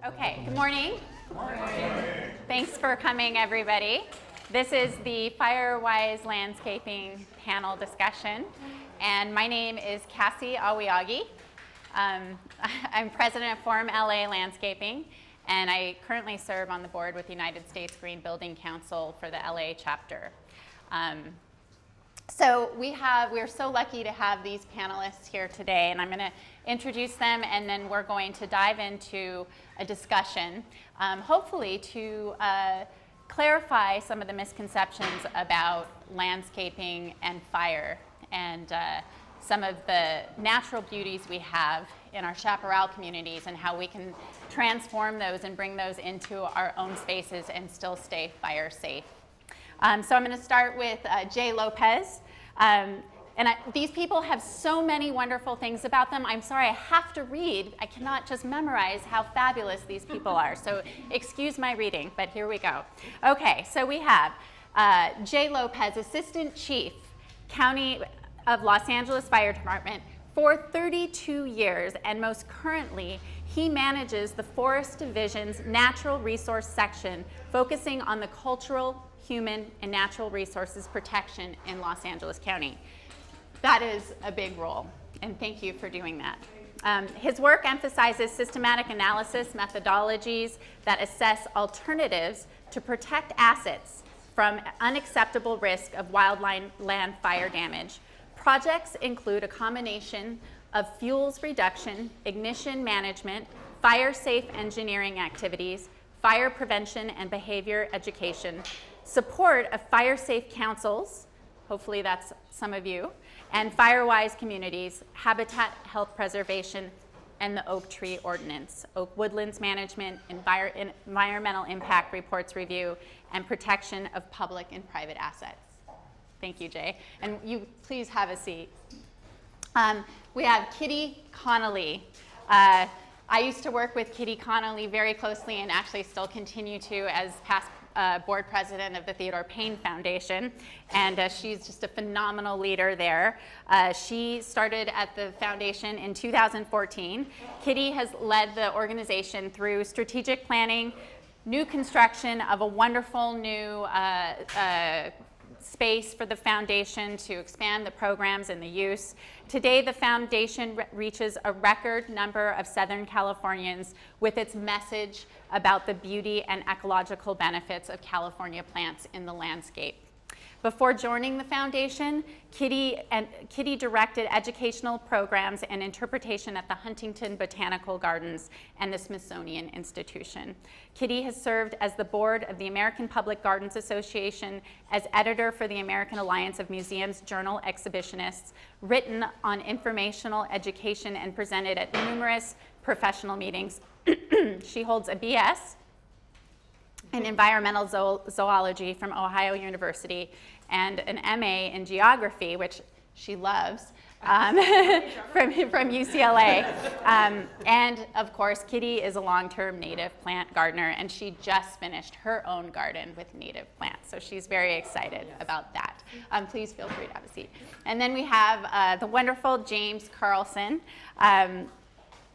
Okay, good morning. Good morning. Thanks for coming, everybody. This is the Firewise Landscaping panel discussion, and my name is Cassy Aoyagi. I'm president of FormLA Landscaping, and I currently serve on the board with the United States Green Building Council for the LA chapter. So we're so lucky to have these panelists here today, and I'm going to introduce them, and then we're going to dive into a discussion, hopefully to clarify some of the misconceptions about landscaping and fire, and some of the natural beauties we have in our chaparral communities and how we can transform those and bring those into our own spaces and still stay fire safe. So I'm going to start with Jay Lopez. These people have so many wonderful things about them. I'm sorry, I have to read. I cannot just memorize how fabulous these people are. So excuse my reading, but here we go. Okay, so we have Jay Lopez, Assistant Chief, County of Los Angeles Fire Department for 32 years, and most currently, he manages the Forest Division's Natural Resource Section, focusing on the cultural, human, and natural resources protection in Los Angeles County. That is a big role, and thank you for doing that. His work emphasizes systematic analysis methodologies that assess alternatives to protect assets from unacceptable risk of wildland fire damage. Projects include a combination of fuels reduction, ignition management, fire-safe engineering activities, fire prevention and behavior education, support of fire-safe councils, hopefully that's some of you, and Firewise communities, habitat health preservation, and the Oak Tree Ordinance, Oak Woodlands Management, Environmental Impact Reports Review, and protection of public and private assets. Thank you, Jay. And you please have a seat. We have Kitty Connolly. I used to work with Kitty Connolly very closely and actually still continue to as past board president of the Theodore Payne Foundation, and she's just a phenomenal leader there. She started at the foundation in 2014. Kitty has led the organization through strategic planning, new construction of a wonderful new space for the foundation to expand the programs and the use. Today, the foundation reaches a record number of Southern Californians with its message about the beauty and ecological benefits of California plants in the landscape. Before joining the foundation, Kitty directed educational programs and interpretation at the Huntington Botanical Gardens and the Smithsonian Institution. Kitty has served as the board of the American Public Gardens Association, as editor for the American Alliance of Museums Journal Exhibitionists, written on informational education, and presented at numerous professional meetings. She holds a BS in environmental zoology from Ohio University and an MA in geography, which she loves, from UCLA. And of course, Kitty is a long-term native plant gardener, and she just finished her own garden with native plants. So she's very excited about that. Please feel free to have a seat. And then we have the wonderful James Carlson.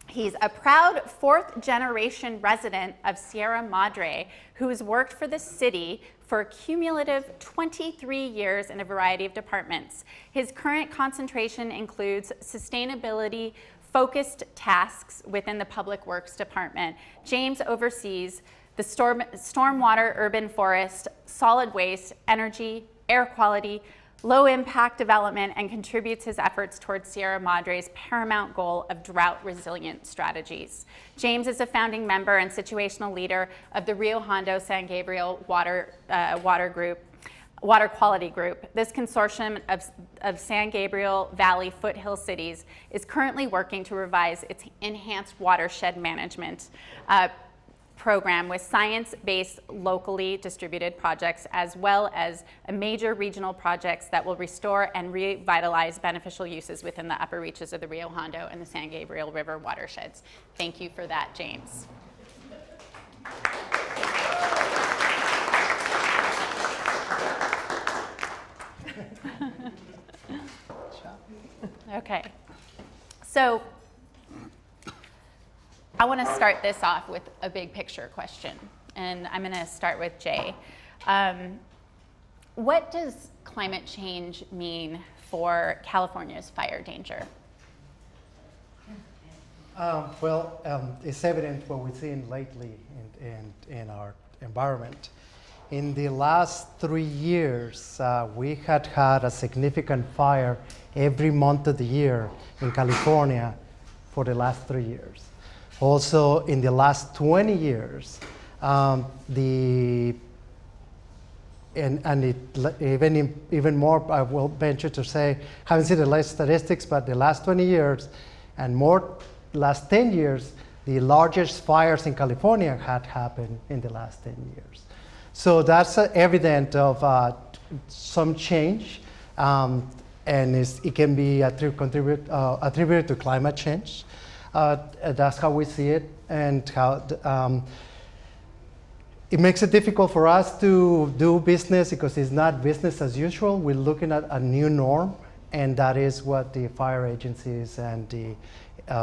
He's a proud fourth-generation resident of Sierra Madre who has worked for the city for a cumulative 23 years in a variety of departments. His current concentration includes sustainability-focused tasks within the Public Works Department. James oversees the stormwater, urban forest, solid waste, energy, air quality, low-impact development, and contributes his efforts towards Sierra Madre's paramount goal of drought-resilient strategies. James is a founding member and situational leader of the Rio Hondo San Gabriel Water Quality Group. This consortium of San Gabriel Valley foothill cities is currently working to revise its enhanced watershed management program with science-based, locally distributed projects, as well as major regional projects that will restore and revitalize beneficial uses within the upper reaches of the Rio Hondo and the San Gabriel River watersheds. Thank you for that, James. Okay, so I want to start this off with a big picture question, and I'm going to start with Jay. What does climate change mean for California's fire danger? It's evident what we've seen lately in our environment. In the last 3 years, we had a significant fire every month of the year in California for the last 3 years. Also, in the last 20 years, even more, I will venture to say, haven't seen the latest statistics, but the last 20 years and more, last 10 years, the largest fires in California had happened in the last 10 years. So that's evident of some change, and it can be attributed to climate change. That's how we see it, and how it makes it difficult for us to do business because it's not business as usual. We're looking at a new norm, and that is what the fire agencies and the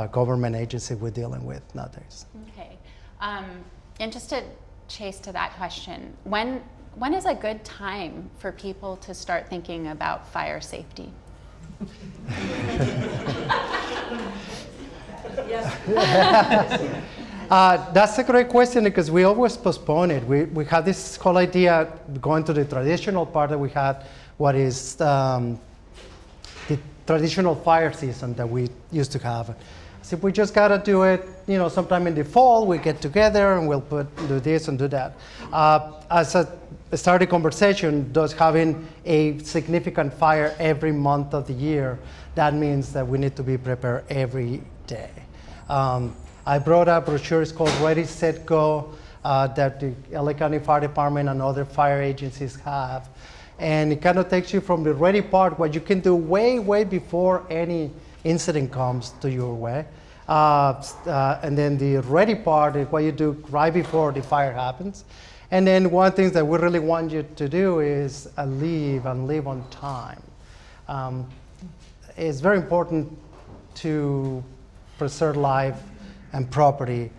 government agency we're dealing with nowadays. Okay, and just to chase to that question, when is a good time for people to start thinking about fire safety? That's a great question because we always postpone it. We have this whole idea going to the traditional part that we had, what is the traditional fire season that we used to have. So we just gotta do it, sometime in the fall, we get together and we'll do this and do that. As a starting conversation, does having a significant fire every month of the year, that means that we need to be prepared every day. I brought a brochure, it's called Ready, Set, Go, that the LA County Fire Department and other fire agencies have. And it kind of takes you from the ready part, what you can do way before any incident comes to your way. And then the ready part is what you do right before the fire happens. And then one thing that we really want you to do is leave on time. It's very important to preserve life and property,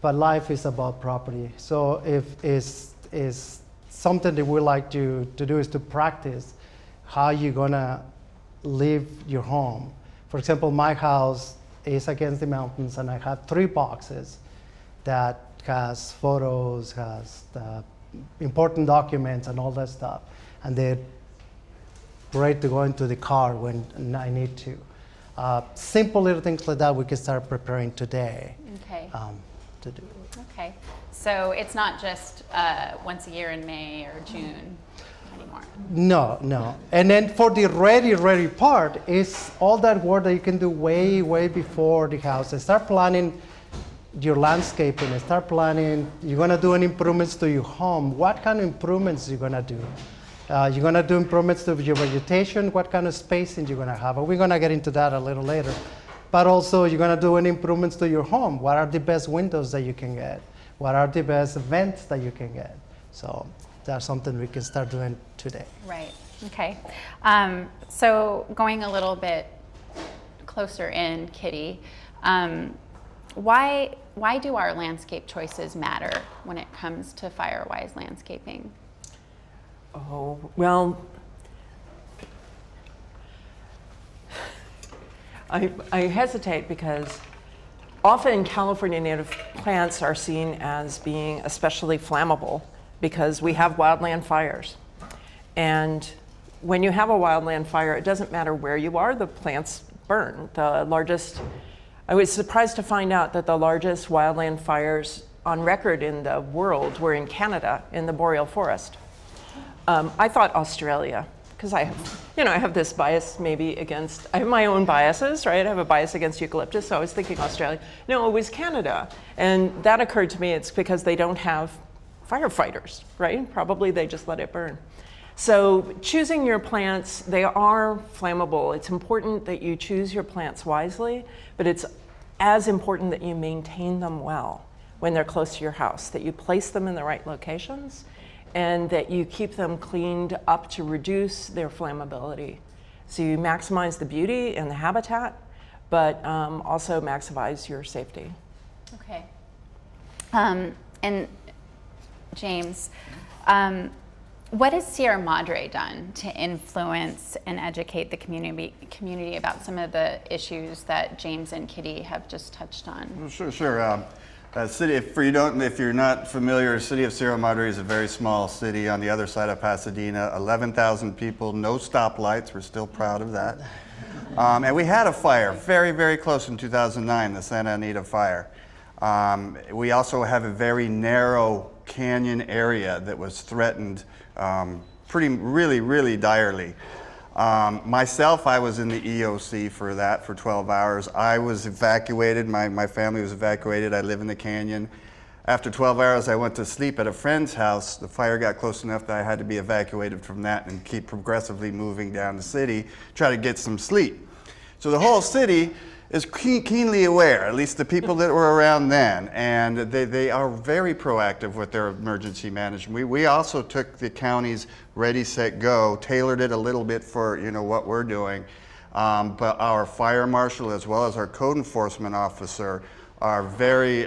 but life is about property. So if it's something that we like to do is to practice how you're gonna leave your home. For example, my house is against the mountains, and I have 3 boxes that has photos, has important documents, and all that stuff. And they're ready to go into the car when I need to. Simple little things like that we can start preparing today. Okay. To do. Okay. So it's not just once a year in May or June anymore. No. And then for the ready part is all that work that you can do way before the house. And start planning your landscaping and start planning, you're gonna do any improvements to your home. What kind of improvements you're gonna do? You're gonna do improvements to your vegetation, what kind of spacing you're gonna have. And we're gonna get into that a little later. But also you're gonna do any improvements to your home. What are the best windows that you can get? What are the best vents that you can get? So that's something we can start doing today. Right, okay. So going a little bit closer in, Kitty, why do our landscape choices matter when it comes to Firewise Landscaping? Oh, well, I hesitate because often California native plants are seen as being especially flammable because we have wildland fires. And when you have a wildland fire, it doesn't matter where you are, the plants burn. I was surprised to find out that the largest wildland fires on record in the world were in Canada, in the boreal forest. I thought Australia, because I have this bias maybe against, I have my own biases, right? I have a bias against eucalyptus, so I was thinking Australia. No, it was Canada. And that occurred to me, it's because they don't have firefighters, right? Probably they just let it burn. So choosing your plants, they are flammable. It's important that you choose your plants wisely, but it's as important that you maintain them well when they're close to your house, that you place them in the right locations, and that you keep them cleaned up to reduce their flammability. So you maximize the beauty and the habitat, but also maximize your safety. Okay. And James, what has Sierra Madre done to influence and educate the community about some of the issues that James and Kitty have just touched on? Sure. City, if you're not familiar, the city of Sierra Madre is a very small city on the other side of Pasadena. 11,000 people, no stoplights. We're still proud of that. And we had a fire very, very close in 2009, the Santa Anita fire. We also have a very narrow canyon area that was threatened really direly. Myself, I was in the EOC for 12 hours. I was evacuated, my family was evacuated. I live in the canyon. After 12 hours, I went to sleep at a friend's house. The fire got close enough that I had to be evacuated from that and keep progressively moving down the city, try to get some sleep. So the whole city is keenly aware, at least the people that were around then, and they are very proactive with their emergency management. We also took the county's Ready, Set, Go, tailored it a little bit for what we're doing, but our fire marshal as well as our code enforcement officer are very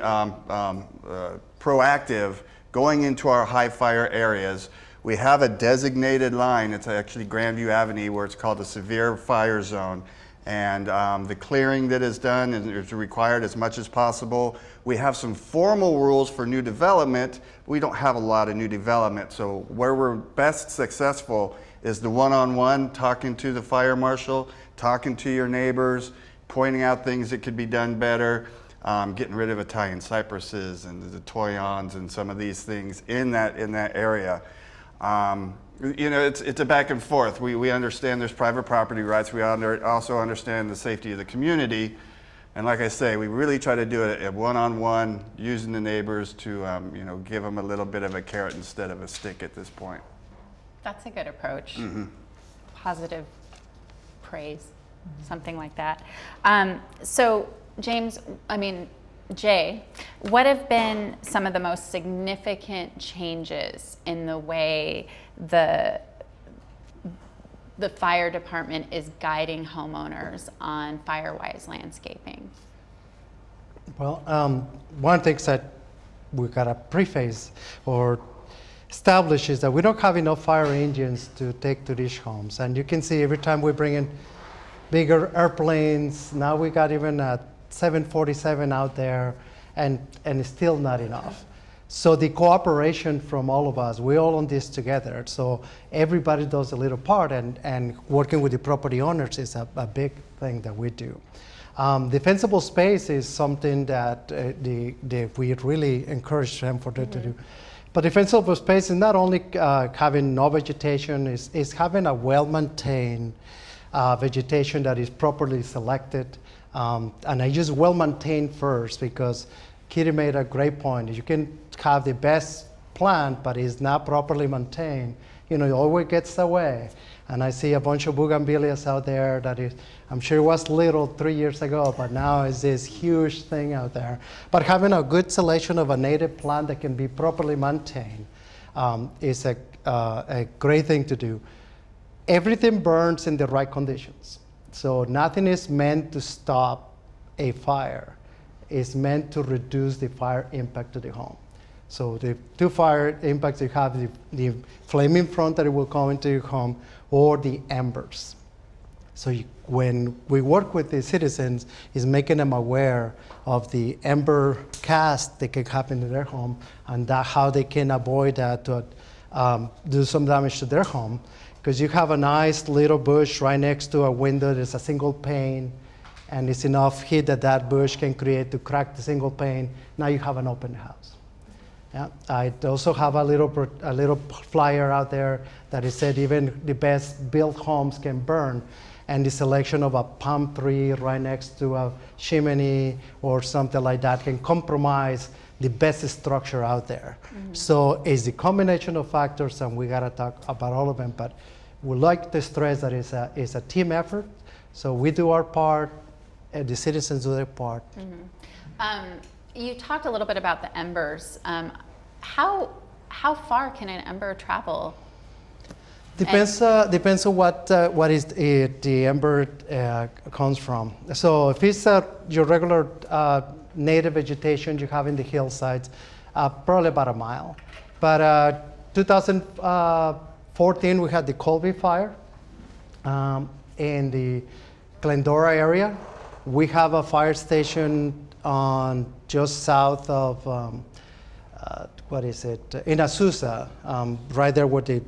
proactive going into our high fire areas. We have a designated line, it's actually Grandview Avenue, where it's called a severe fire zone. And the clearing that is done is required as much as possible. We have some formal rules for new development. We don't have a lot of new development. So where we're best successful is the one-on-one, talking to the fire marshal, talking to your neighbors, pointing out things that could be done better, getting rid of Italian cypresses and the toyons and some of these things in that area. It's a back and forth. We understand there's private property rights. We also understand the safety of the community. And like I say, we really try to do it at one-on-one, using the neighbors to give them a little bit of a carrot instead of a stick at this point. That's a good approach. Mm-hmm. Positive praise, something like that. So Jay, what have been some of the most significant changes in the way the fire department is guiding homeowners on Firewise Landscaping? Well, one thing that we gotta preface or establish is that we don't have enough fire engines to take to these homes. And you can see every time we bring in bigger airplanes, now we got even a 747 out there, and it's still not enough. So the cooperation from all of us, we're all on this together. So everybody does a little part, and working with the property owners is a big thing that we do. Defensible space is something that we really encourage them to do. But defensible space is not only having no vegetation, is having a well-maintained vegetation that is properly selected. And I use well-maintained first, because Kitty made a great point. You can have the best plant, but it's not properly maintained. It always gets away. And I see a bunch of bougainvilleas out there that I'm sure it was little 3 years ago, but now it's this huge thing out there. But having a good selection of a native plant that can be properly maintained is a great thing to do. Everything burns in the right conditions. So nothing is meant to stop a fire. It's meant to reduce the fire impact to the home. So the two fire impacts, you have the flaming front that it will come into your home, or the embers. So when we work with the citizens, is making them aware of the ember cast that can happen in their home, and how they can avoid that to do some damage to their home. Because you have a nice little bush right next to a window, there's a single pane, and it's enough heat that bush can create to crack the single pane. Now you have an open house. Yeah. I also have a little flyer out there that it said even the best built homes can burn, and the selection of a palm tree right next to a chimney or something like that can compromise the best structure out there. Mm-hmm. So it's the combination of factors, and we gotta talk about all of them, but we like to stress that it's a team effort. So we do our part, and the citizens do their part. Mm-hmm. You talked a little bit about the embers. How far can an ember travel? Depends on what is the ember comes from. So if it's your regular native vegetation you have in the hillsides, probably about a mile. But 2014, we had the Colby fire in the Glendora area. We have a fire station on just south of, in Azusa, right there with the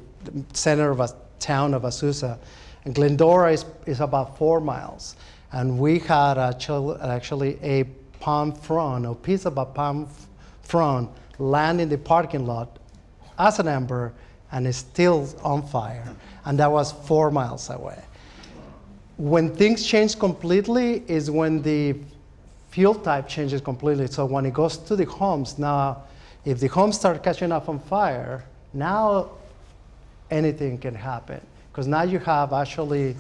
center of a town of Azusa. And Glendora is about 4 miles. And we had actually a palm frond, a piece of a palm frond land in the parking lot as an ember, and it's still on fire. And that was 4 miles away. When things change completely is when the fuel type changes completely. So when it goes to the homes, now, if the homes start catching up on fire, now anything can happen. Because now you have actually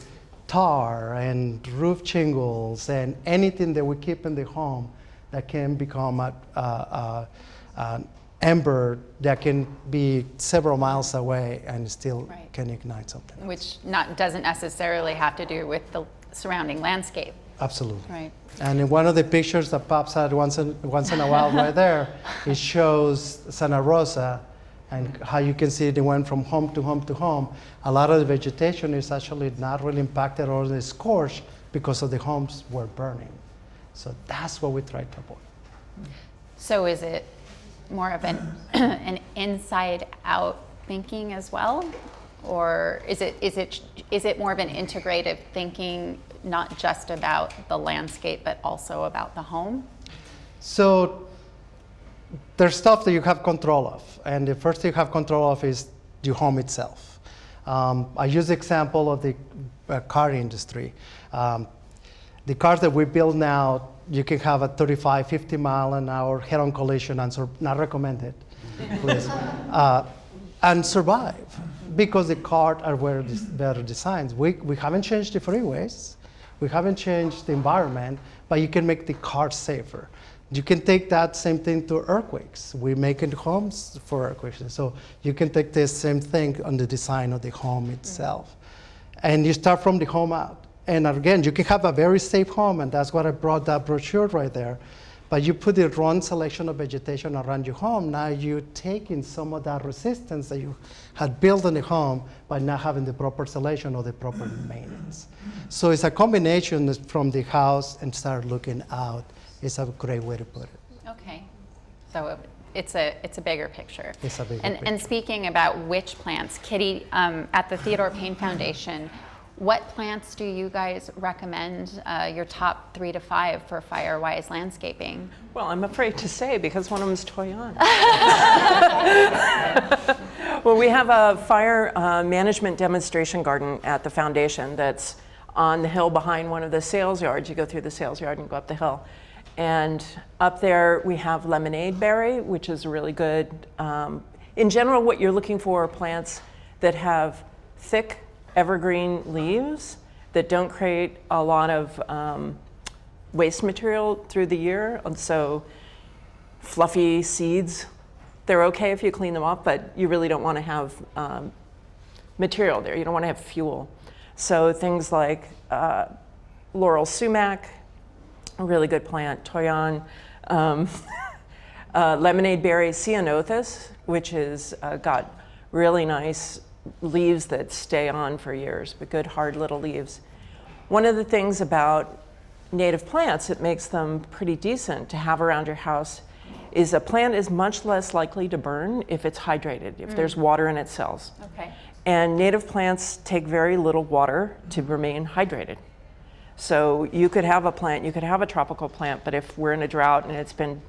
tar and roof shingles and anything that we keep in the home that can become an ember that can be several miles away and still can ignite something. Which doesn't necessarily have to do with the surrounding landscape. Absolutely. Right. And in one of the pictures that pops out once in a while right there, it shows Santa Rosa and how you can see it went from home to home to home. A lot of the vegetation is actually not really impacted or is scorched because of the homes were burning. So that's what we try to avoid. So is it more of an inside out thinking as well? Or is it more of an integrative thinking, not just about the landscape, but also about the home? So there's stuff that you have control of. And the first thing you have control of is your home itself. I use the example of the car industry. The cars that we build now, you can have a 35, 50 mile an hour head-on collision, and not recommended, please, and survive because the cars are better designed. We haven't changed the freeways, we haven't changed the environment, but you can make the cars safer. You can take that same thing to earthquakes. We make it homes for earthquakes. So you can take the same thing on the design of the home itself. And you start from the home out. And again, you can have a very safe home, and that's what I brought that brochure right there. But you put the wrong selection of vegetation around your home, now you're taking some of that resistance that you had built in the home by not having the proper selection or the proper maintenance. So it's a combination from the house and start looking out. It's a great way to put it. Okay, so it's a bigger picture. It's a bigger picture. And speaking about which plants, Kitty, at the Theodore Payne Foundation, what plants do you guys recommend, your top 3 to 5 for Firewise Landscaping? Well, I'm afraid to say because one of them is Toyon. Well, we have a fire management demonstration garden at the foundation that's on the hill behind one of the sales yards. You go through the sales yard and go up the hill. And up there we have lemonade berry, which is really good. In general, what you're looking for are plants that have thick evergreen leaves that don't create a lot of waste material through the year. And so fluffy seeds, they're okay if you clean them up, but you really don't want to have material there. You don't want to have fuel. So things like laurel sumac, a really good plant, Toyon, lemonade berry ceanothus, which is got really nice leaves that stay on for years, but good hard little leaves. One of the things about native plants that makes them pretty decent to have around your house is a plant is much less likely to burn if it's hydrated, if there's water in its cells. Okay. And native plants take very little water to remain hydrated. So you could have a plant, you could have a tropical plant, but if we're in a drought and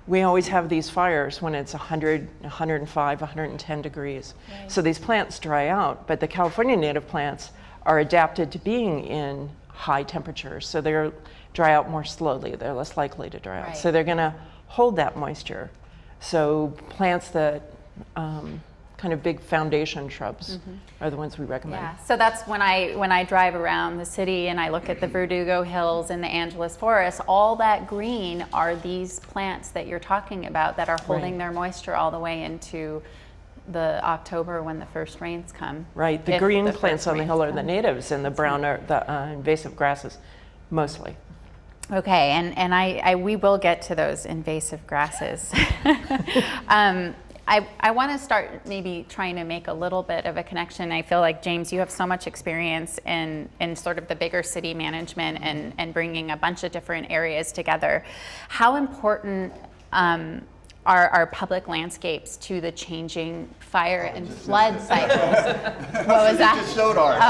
we always have these fires when it's 100, 105, 110 degrees. Right. So these plants dry out, but the California native plants are adapted to being in high temperatures. So they dry out more slowly. They're less likely to dry out. Right. So they're gonna hold that moisture. So plants that, kind of big foundation shrubs are the ones we recommend. Yeah, so that's when I drive around the city and I look at the Verdugo Hills and the Angeles Forest, all that green are these plants that you're talking about that are holding their moisture all the way into the October when the first rains come. Right, the green plants on the hill are the natives and the brown are the invasive grasses, mostly. Okay, and we will get to those invasive grasses. I want to start maybe trying to make a little bit of a connection. I feel like, James, you have so much experience in sort of the bigger city management and bringing a bunch of different areas together. How important are public landscapes to the changing fire and flood cycles? What was that? Just showed ours.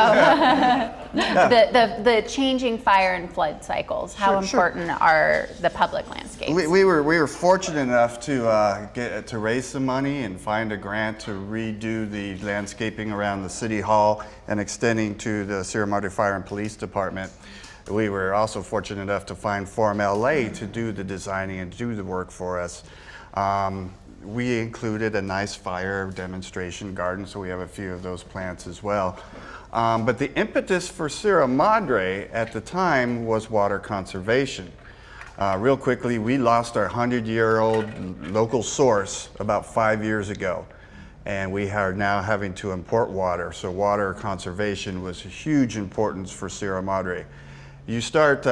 The changing fire and flood cycles. How important are the public landscapes? We were fortunate enough to raise some money and find a grant to redo the landscaping around the city hall and extending to the Sierra Madre Fire and Police Department. We were also fortunate enough to find FormLA to do the designing and do the work for us. We included a nice fire demonstration garden, so we have a few of those plants as well. But the impetus for Sierra Madre at the time was water conservation. Real quickly, we lost our 100-year-old local source about 5 years ago, and we are now having to import water. So water conservation was a huge importance for Sierra Madre. You start,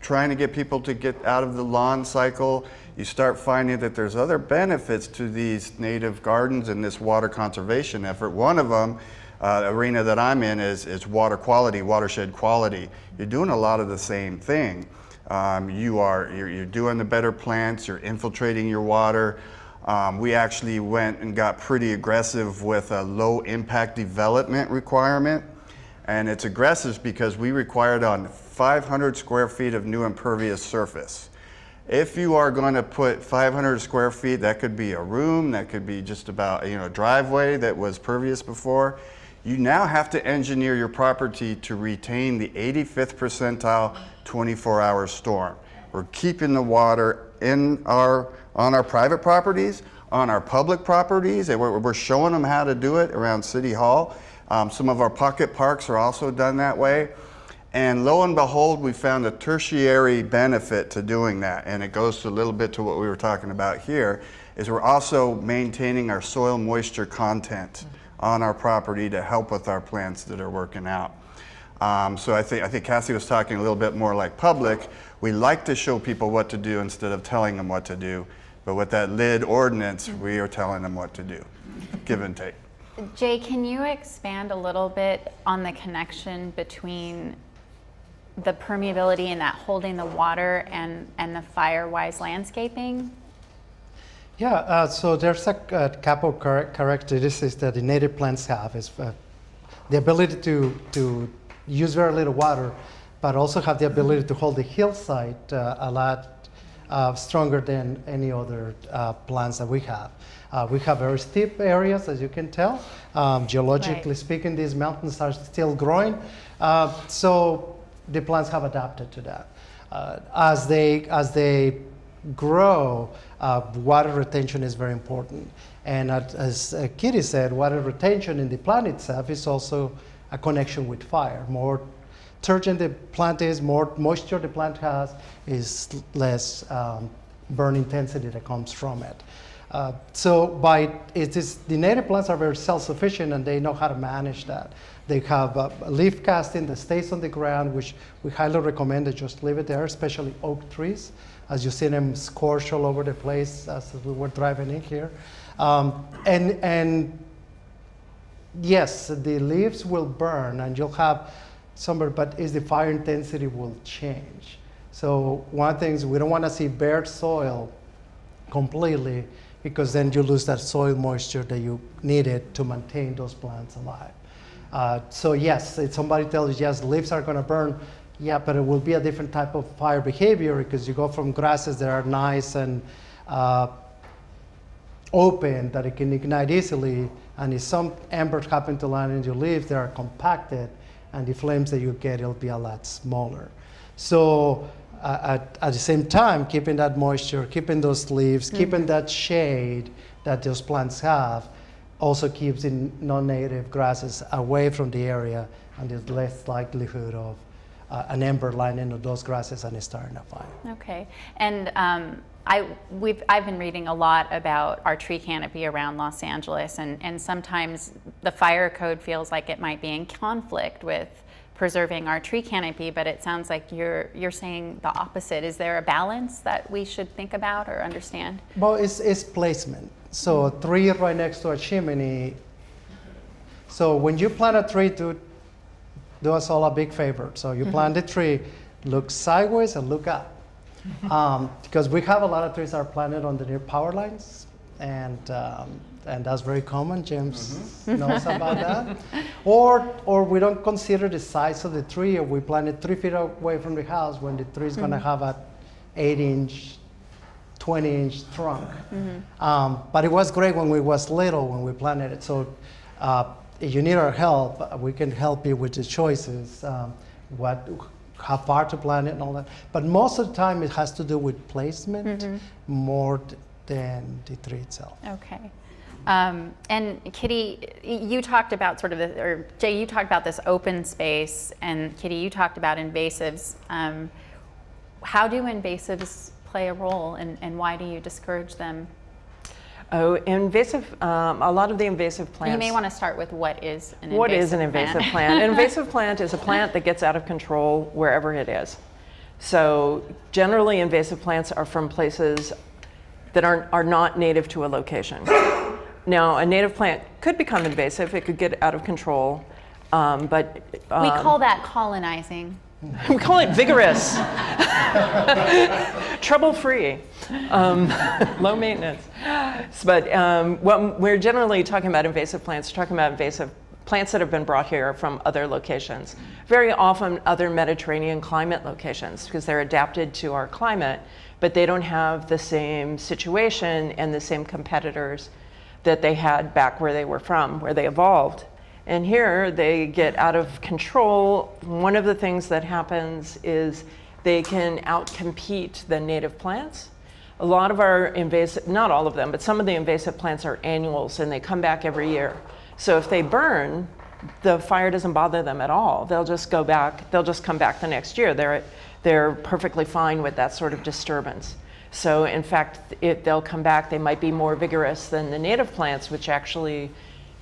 trying to get people to get out of the lawn cycle. You start finding that there's other benefits to these native gardens and this water conservation effort. One of them, arena that I'm in, is water quality, watershed quality. You're doing a lot of the same thing. You're doing the better plants, you're infiltrating your water. We actually went and got pretty aggressive with a low impact development requirement. And it's aggressive because we required on 500 square feet of new impervious surface. If you are going to put 500 square feet, that could be a room, that could be just about a driveway that was pervious before. You now have to engineer your property to retain the 85th percentile 24-hour storm. We're keeping the water on our private properties, on our public properties, and we're showing them how to do it around City Hall. Some of our pocket parks are also done that way. And lo and behold, we found a tertiary benefit to doing that. And it goes a little bit to what we were talking about here, is we're also maintaining our soil moisture content on our property to help with our plants that are working out. So I think Cassy was talking a little bit more like public. We like to show people what to do instead of telling them what to do. But with that lid ordinance, we are telling them what to do, give and take. Jay, can you expand a little bit on the connection between the permeability and that holding the water and the Firewise Landscaping? Yeah, so there's a couple characteristics that the native plants have. Is the ability to use very little water, but also have the ability to hold the hillside a lot stronger than any other plants that we have. We have very steep areas, as you can tell. Geologically speaking, these mountains are still growing. So the plants have adapted to that. As they grow, water retention is very important. And as Kitty said, water retention in the plant itself is also a connection with fire. More turgent the plant is, more moisture the plant has, is less burn intensity that comes from it. The native plants are very self-sufficient and they know how to manage that. They have leaf casting that stays on the ground, which we highly recommend to just leave it there, especially oak trees, as you see them scorched all over the place as we were driving in here. And yes, the leaves will burn and you'll have summer, but the fire intensity will change. So one thing is we don't want to see bare soil completely, because then you lose that soil moisture that you needed to maintain those plants alive. So yes, if somebody tells you, yes, leaves are going to burn, yeah, but it will be a different type of fire behavior because you go from grasses that are nice and open that it can ignite easily, and if some embers happen to land in your leaves, they are compacted, and the flames that you get will be a lot smaller. So at the same time, keeping that moisture, keeping those leaves, keeping that shade that those plants have, also keeps the non-native grasses away from the area, and there's less likelihood of an ember landing on those grasses and starting a fire. Okay, and I've been reading a lot about our tree canopy around Los Angeles, and sometimes the fire code feels like it might be in conflict with preserving our tree canopy, but it sounds like you're saying the opposite. Is there a balance that we should think about or understand? Well, it's placement. So a tree right next to a chimney. So when you plant a tree, do us all a big favor. So you plant the tree, look sideways and look up. Because we have a lot of trees that are planted on the near power lines, and that's very common. James knows about that. Or we don't consider the size of the tree, or we plant it 3 feet away from the house when the tree is going to have an 8-inch, 20-inch trunk. But it was great when we was little when we planted it. So if you need our help, we can help you with the choices, how far to plant it and all that. But most of the time it has to do with placement more than the tree itself. Okay. And Kitty, you talked about sort of or Jay, you talked about this open space, and Kitty, you talked about invasives. How do invasives play a role, and why do you discourage them? Oh, invasive, a lot of the invasive plants. You may want to start with what is an invasive plant. What is an invasive plant? An invasive plant is a plant that gets out of control wherever it is. So generally invasive plants are from places that are not native to a location. Now, a native plant could become invasive, it could get out of control, but... we call that colonizing. We call it vigorous, trouble-free, low maintenance. But when we're generally talking about invasive plants, we're talking about invasive plants that have been brought here from other locations. Very often other Mediterranean climate locations, because they're adapted to our climate, but they don't have the same situation and the same competitors that they had back where they were from, where they evolved. And here they get out of control. One of the things that happens is they can outcompete the native plants. A lot of our invasive, not all of them, but some of the invasive plants are annuals and they come back every year. So if they burn, the fire doesn't bother them at all. They'll just go back, they'll just come back the next year. They're perfectly fine with that sort of disturbance. So in fact, they'll come back, they might be more vigorous than the native plants, which actually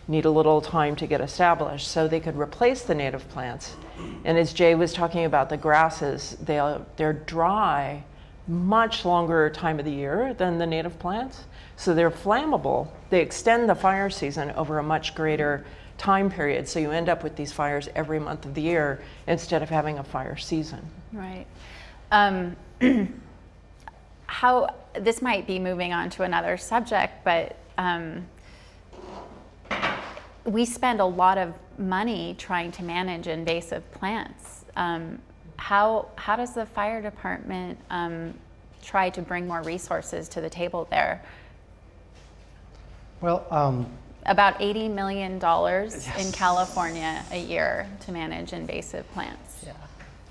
need a little time to get established, so they could replace the native plants. And as Jay was talking about the grasses, they're dry much longer time of the year than the native plants, so they're flammable. They extend the fire season over a much greater time period, so you end up with these fires every month of the year instead of having a fire season. Right. This might be moving on to another subject, but we spend a lot of money trying to manage invasive plants. How does the fire department try to bring more resources to the table there? Well, about $80 million in California a year to manage invasive plants. Yeah.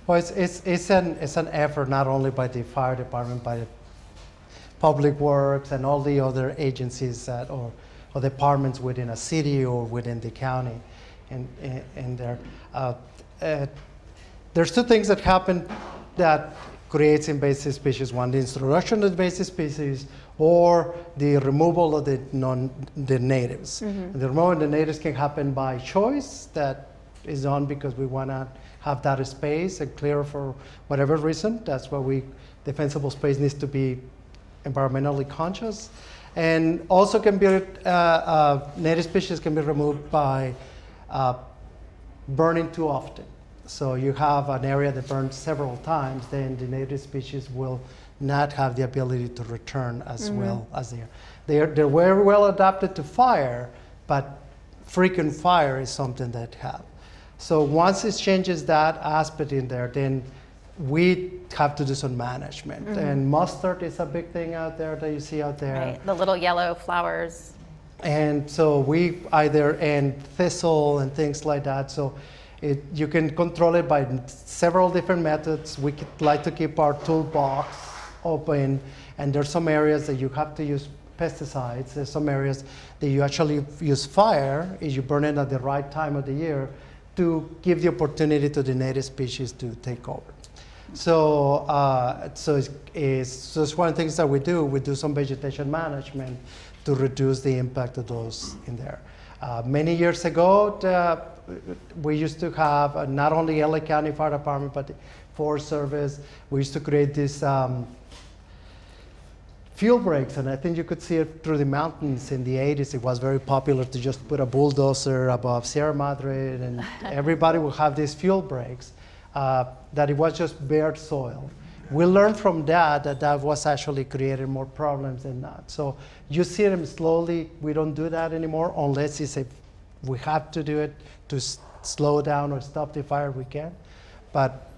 Well, it's an effort not only by the fire department, by the public works and all the other agencies that or departments within a city or within the county, and there's two things that happen that creates invasive species. One, the introduction of invasive species, or the removal of the natives. And the removal of the natives can happen by choice, that is done because we want to have that space and clear for whatever reason. That's why defensible space needs to be environmentally conscious. And also can be, native species can be removed by burning too often. So you have an area that burns several times, then the native species will not have the ability to return as well as they are. They're very well adapted to fire, but frequent fire is something that have. So once it changes that aspect in there, then we have to do some management. And mustard is a big thing out there that you see out there. Right, the little yellow flowers. And so and thistle and things like that. So you can control it by several different methods. We like to keep our toolbox open, and there's some areas that you have to use pesticides. There's some areas that you actually use fire, if you burn it at the right time of the year, to give the opportunity to the native species to take over. So, it's one of the things that we do. We do some vegetation management to reduce the impact of those in there. Many years ago, we used to have not only LA County Fire Department, but the Forest Service. We used to create these fuel breaks, and I think you could see it through the mountains in the 80s. It was very popular to just put a bulldozer above Sierra Madre, and everybody would have these fuel breaks, that it was just bare soil. We learned from that that was actually creating more problems than not. So you see them slowly. We don't do that anymore unless it's if we have to do it to slow down or stop the fire, we can. But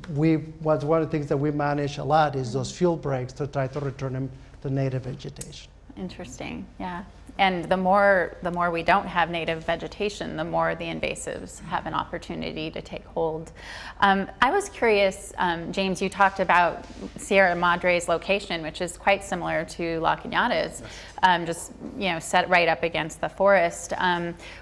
one of the things that we manage a lot is those fuel breaks to try to return them to native vegetation. Interesting, yeah. And the more we don't have native vegetation, the more the invasives have an opportunity to take hold. I was curious, James, you talked about Sierra Madre's location, which is quite similar to La Cañada's, just set right up against the forest.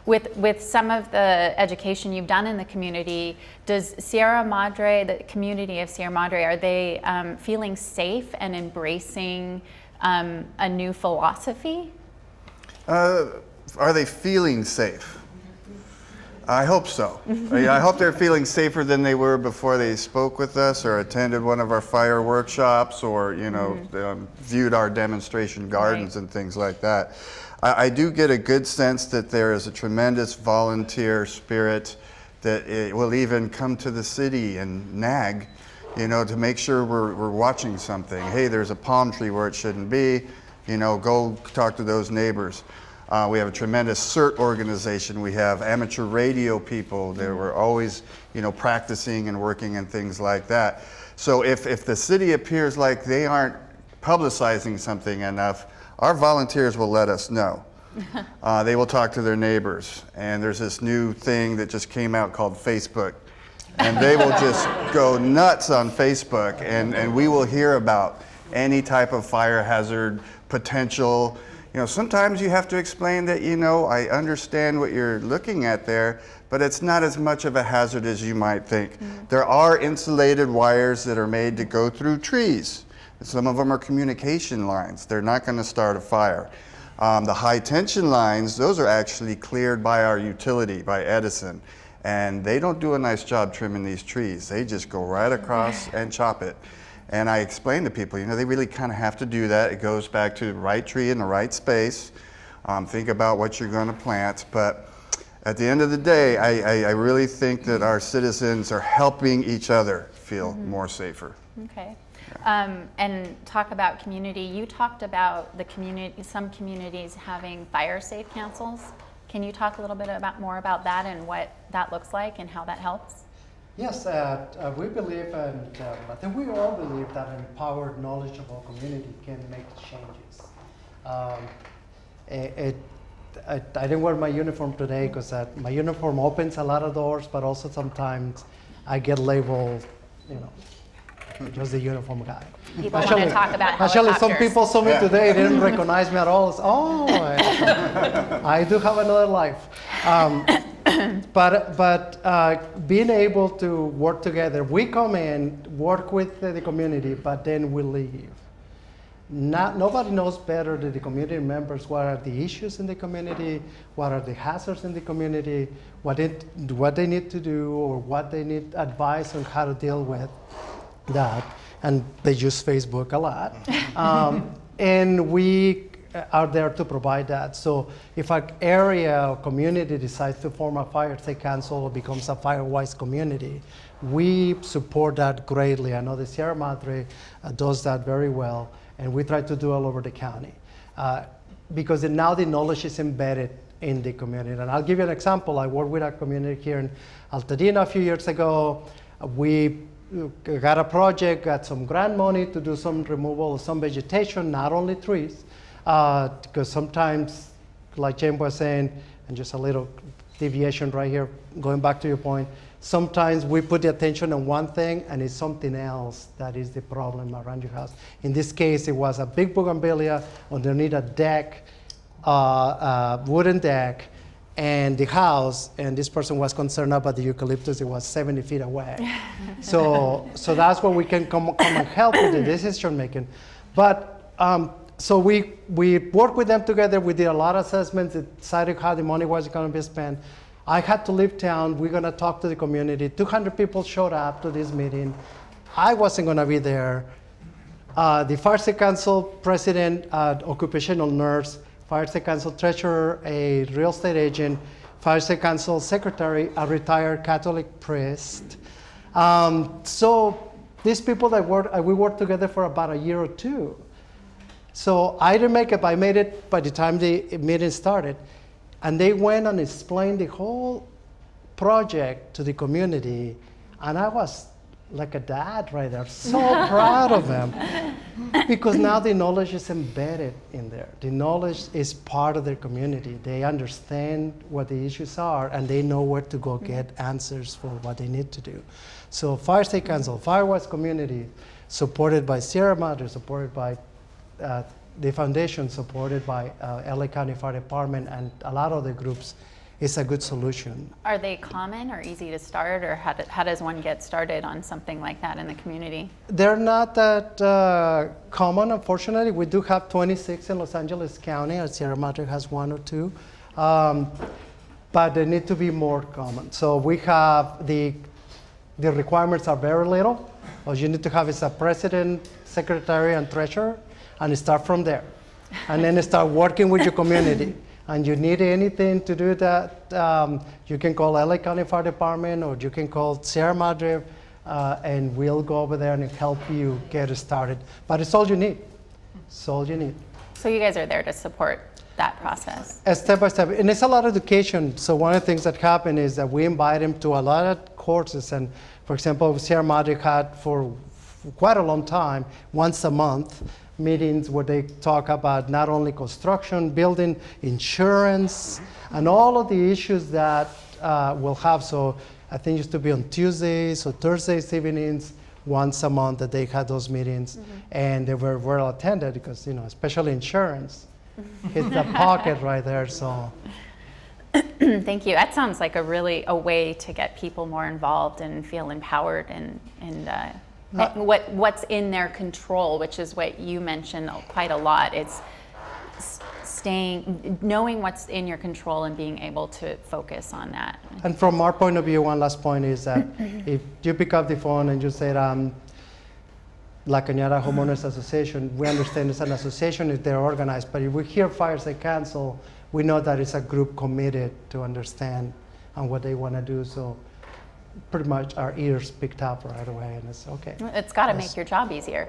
With some of the education you've done in the community, does Sierra Madre, the community of Sierra Madre, are they feeling safe and embracing a new philosophy? Are they feeling safe? I hope so. I hope they're feeling safer than they were before they spoke with us or attended one of our fire workshops or viewed our demonstration gardens and things like that. I do get a good sense that there is a tremendous volunteer spirit, that it will even come to the city and nag, to make sure we're watching something. Hey, there's a palm tree where it shouldn't be. Go talk to those neighbors. We have a tremendous CERT organization. We have amateur radio people that were always, practicing and working and things like that. So if the city appears like they aren't publicizing something enough, our volunteers will let us know. They will talk to their neighbors. And there's this new thing that just came out called Facebook. And they will just go nuts on Facebook, and we will hear about any type of fire hazard potential. Sometimes you have to explain that, I understand what you're looking at there, but it's not as much of a hazard as you might think. There are insulated wires that are made to go through trees. Some of them are communication lines. They're not going to start a fire. The high tension lines, those are actually cleared by our utility, by Edison. And they don't do a nice job trimming these trees. They just go right across and chop it. And I explain to people, they really kind of have to do that. It goes back to the right tree in the right space. Think about what you're going to plant. But at the end of the day, I really think that our citizens are helping each other feel more safer. Okay. And talk about community. You talked about some communities having fire safe councils. Can you talk a little bit more about that and what that looks like and how that helps? Yes, we believe, and I think we all believe, that an empowered, knowledgeable community can make changes. I didn't wear my uniform today because my uniform opens a lot of doors, but also sometimes I get labeled, just the uniform guy. People want to talk about helicopters. Actually, some people saw me today, didn't recognize me at all. I do have another life. But being able to work together, we come in, work with the community, but then we leave. Nobody knows better than the community members what are the issues in the community, what are the hazards in the community, what they need to do, or what they need advice on how to deal with that. And they use Facebook a lot. And we are there to provide that. So if an area or community decides to form a fire safe council or becomes a Firewise community, we support that greatly. I know the Sierra Madre does that very well, and we try to do all over the county. Because now the knowledge is embedded in the community. And I'll give you an example. I worked with a community here in Altadena a few years ago. We got a project, got some grant money to do some removal of some vegetation, not only trees, because sometimes, like James was saying, and just a little deviation right here, going back to your point, sometimes we put the attention on one thing and it's something else that is the problem around your house. In this case, it was a big bougainvillea underneath a deck, wooden deck, and the house, and this person was concerned about the eucalyptus. It was 70 feet away. So that's where we can come and help with the decision making. But So we worked with them together. We did a lot of assessments, decided how the money was going to be spent. I had to leave town. We're going to talk to the community. 200 people showed up to this meeting. I wasn't going to be there. The Fire State Council president, occupational nurse, Fire State Council treasurer, a real estate agent, Fire State Council secretary, a retired Catholic priest. So these people that we worked together for about a year or two. So I didn't make it, but I made it by the time the meeting started. And they went and explained the whole project to the community. And I was like a dad right there, so proud of them. Because now the knowledge is embedded in there. The knowledge is part of their community. They understand what the issues are, and they know where to go get answers for what they need to do. So Fire State Council, Firewise Community, supported by Sierra Madre, supported by the foundation, supported by LA County Fire Department, and a lot of the groups, is a good solution. Are they common or easy to start, or how does one get started on something like that in the community? They're not that common, unfortunately. We do have 26 in Los Angeles County, and Sierra Madre has 1 or 2, but they need to be more common. So we have the requirements are very little. All you need to have is a president, secretary, and treasurer, and start from there. And then start working with your community. And you need anything to do that, you can call LA County Fire Department, or you can call Sierra Madre, and we'll go over there and help you get started. But it's all you need. It's all you need. So you guys are there to support that process? Step by step. And it's a lot of education. So one of the things that happen is that we invite them to a lot of courses. And for example, Sierra Madre had for quite a long time, once a month, meetings where they talk about not only construction, building, insurance, and all of the issues that we'll have. So I think it used to be on Tuesdays or Thursdays evenings, once a month that they had those meetings. And they were well attended because, especially insurance, hits the pocket right there. So. Thank you. That sounds like a way to get people more involved and feel empowered and what's in their control, which is what you mentioned quite a lot. It's knowing what's in your control and being able to focus on that. And from our point of view, one last point is that if you pick up the phone and you say, La Cañada Homeowners Association, we understand it's an association if they're organized, but if we hear Fire State Council, we know that it's a group committed to understand and what they want to do. So pretty much our ears picked up right away, and it's okay. It's got to make your job easier.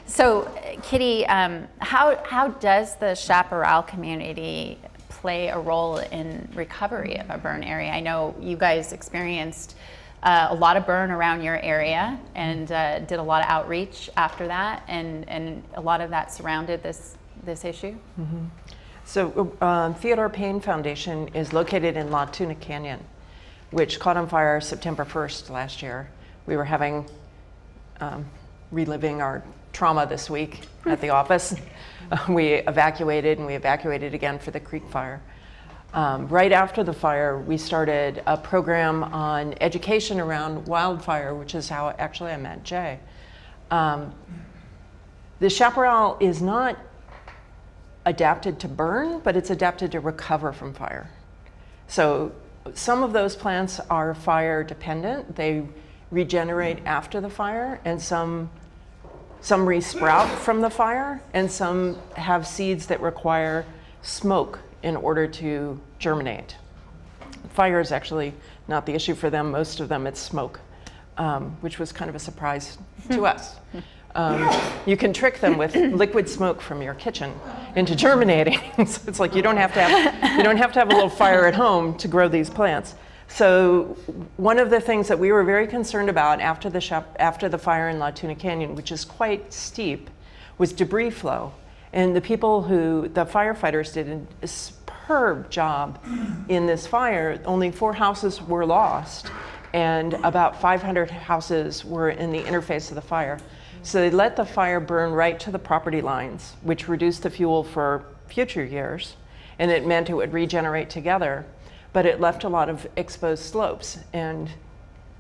So, Kitty, how does the Chaparral community play a role in recovery of a burn area? I know you guys experienced a lot of burn around your area and did a lot of outreach after that, and a lot of that surrounded this issue. Mm-hmm. So Theodore Payne Foundation is located in La Tuna Canyon, which caught on fire September 1st last year. We were reliving our trauma this week at the office. We evacuated, and we evacuated again for the Creek Fire. Right after the fire, we started a program on education around wildfire, which is how actually I met Jay. The Chaparral is not adapted to burn, but it's adapted to recover from fire. So some of those plants are fire dependent. They regenerate after the fire, and some re-sprout from the fire, and some have seeds that require smoke in order to germinate. Fire is actually not the issue for them. Most of them, it's smoke, which was kind of a surprise to us. You can trick them with liquid smoke from your kitchen into germinating. So it's like you don't have to have a little fire at home to grow these plants. So one of the things that we were very concerned about after the fire in La Tuna Canyon, which is quite steep, was debris flow. And the firefighters did a superb job in this fire. Only 4 houses were lost, and about 500 houses were in the interface of the fire. So they let the fire burn right to the property lines, which reduced the fuel for future years, and it meant it would regenerate together, but it left a lot of exposed slopes. And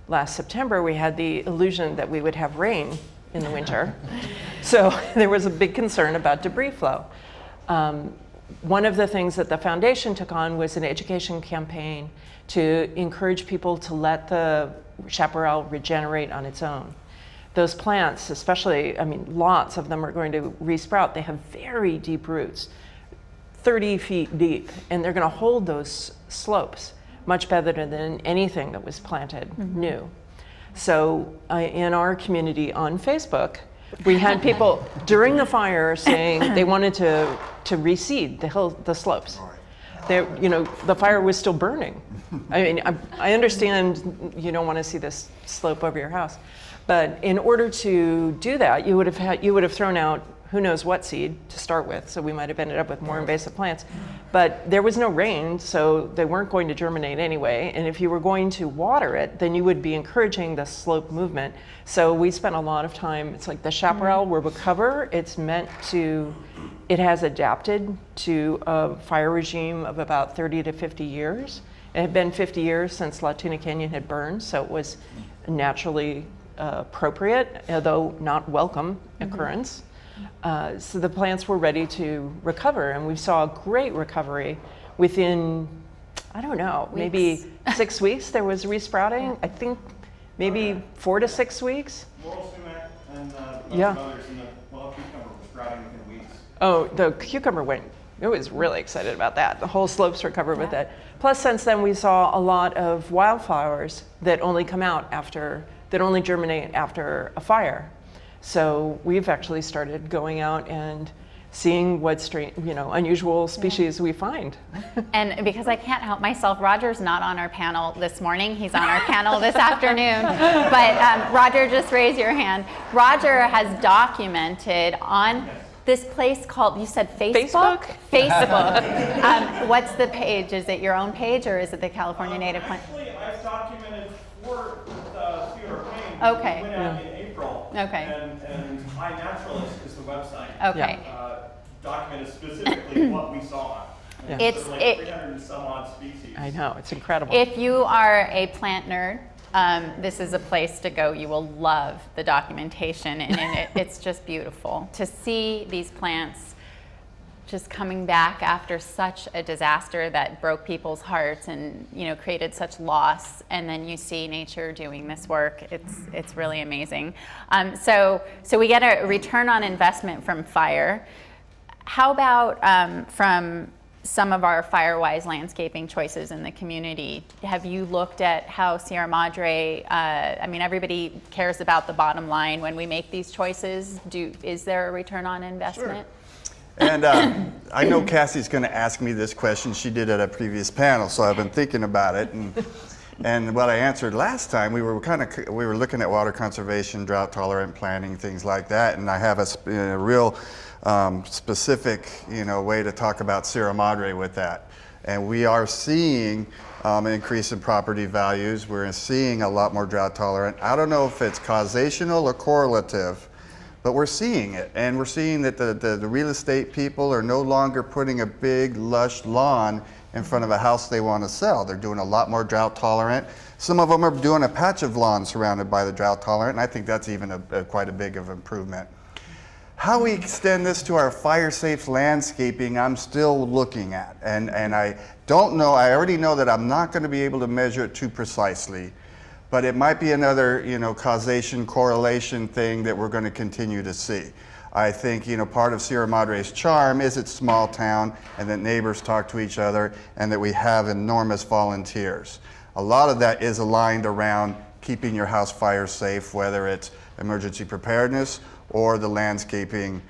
last September, we had the illusion that we would have rain in the winter. So there was a big concern about debris flow. One of the things that the foundation took on was an education campaign to encourage people to let the chaparral regenerate on its own. Those plants, especially, I mean, lots of them are going to resprout. They have very deep roots, 30 feet deep, and they're going to hold those slopes much better than anything that was planted new. So in our community on Facebook, we had people during the fire saying they wanted to reseed the slopes. You know, the fire was still burning. I mean, I understand you don't want to see this slope over your house, but in order to do that, you would have thrown out who knows what seed to start with. So we might have ended up with more invasive plants, but there was no rain, so they weren't going to germinate anyway. And if you were going to water it, then you would be encouraging the slope movement. So we spent a lot of time. It's like the chaparral will recover. It has adapted to a fire regime of about 30 to 50 years. It had been 50 years since La Tuna Canyon had burned, so it was naturally appropriate, although not welcome occurrence. So the plants were ready to recover, and we saw a great recovery within, I don't know, maybe 6 weeks. There was resprouting. I think maybe 4 to 6 weeks. Laurel sumac and Yeah. others in the wild cucumber were sprouting within weeks. Oh, the cucumber it was really excited about that. The whole slopes were covered with it. Plus, since then, we saw a lot of wildflowers that only only germinate after a fire. So we've actually started going out and seeing what unusual species we find. And because I can't help myself, Roger's not on our panel this morning. He's on our panel this afternoon. But Roger, just raise your hand. Roger has documented on this place called, you said Facebook? Facebook. What's the page? Is it your own page, or is it the California Native Plant? Actually, I've documented for Theodore Payne. Okay. We went out in April. Okay. And iNaturalist is the website. Okay. Documented specifically what we saw. Yeah. It's So like 300 and some odd species. I know, it's incredible. If you are a plant nerd, this is a place to go. You will love the documentation, and it's just beautiful to see these plants just coming back after such a disaster that broke people's hearts and created such loss, and then you see nature doing this work. It's really amazing. So we get a return on investment from fire. How about from some of our Firewise landscaping choices in the community? Have you looked at how Sierra Madre, everybody cares about the bottom line when we make these choices. Is there a return on investment? Sure. And I know Cassy's going to ask me this question. She did at a previous panel, so I've been thinking about it. And what I answered last time, we were looking at water conservation, drought tolerant planting, things like that. And I have a real specific, way to talk about Sierra Madre with that. And we are seeing an increase in property values. We're seeing a lot more drought tolerant. I don't know if it's causational or correlative, but we're seeing it. And we're seeing that the real estate people are no longer putting a big, lush lawn in front of a house they want to sell. They're doing a lot more drought tolerant. Some of them are doing a patch of lawn surrounded by the drought tolerant, and I think that's even quite a big of improvement. How we extend this to our fire safe landscaping, I'm still looking at. And I don't know, I already know that I'm not going to be able to measure it too precisely, but it might be another, causation, correlation thing that we're going to continue to see. I think, part of Sierra Madre's charm is its small town, and that neighbors talk to each other, and that we have enormous volunteers. A lot of that is aligned around keeping your house fire safe, whether it's emergency preparedness or the landscaping.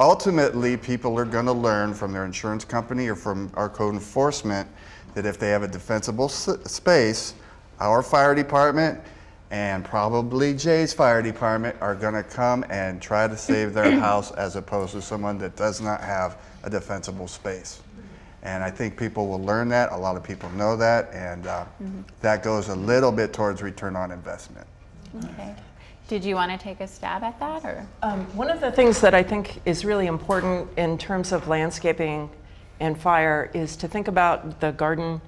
Ultimately, people are going to learn from their insurance company or from our code enforcement that if they have a defensible space, our fire department and probably Jay's fire department are going to come and try to save their house as opposed to someone that does not have a defensible space. And I think people will learn that. A lot of people know that, and that goes a little bit towards return on investment. Okay. Did you want to take a stab at that, or? One of the things that I think is really important in terms of landscaping and fire is to think about the garden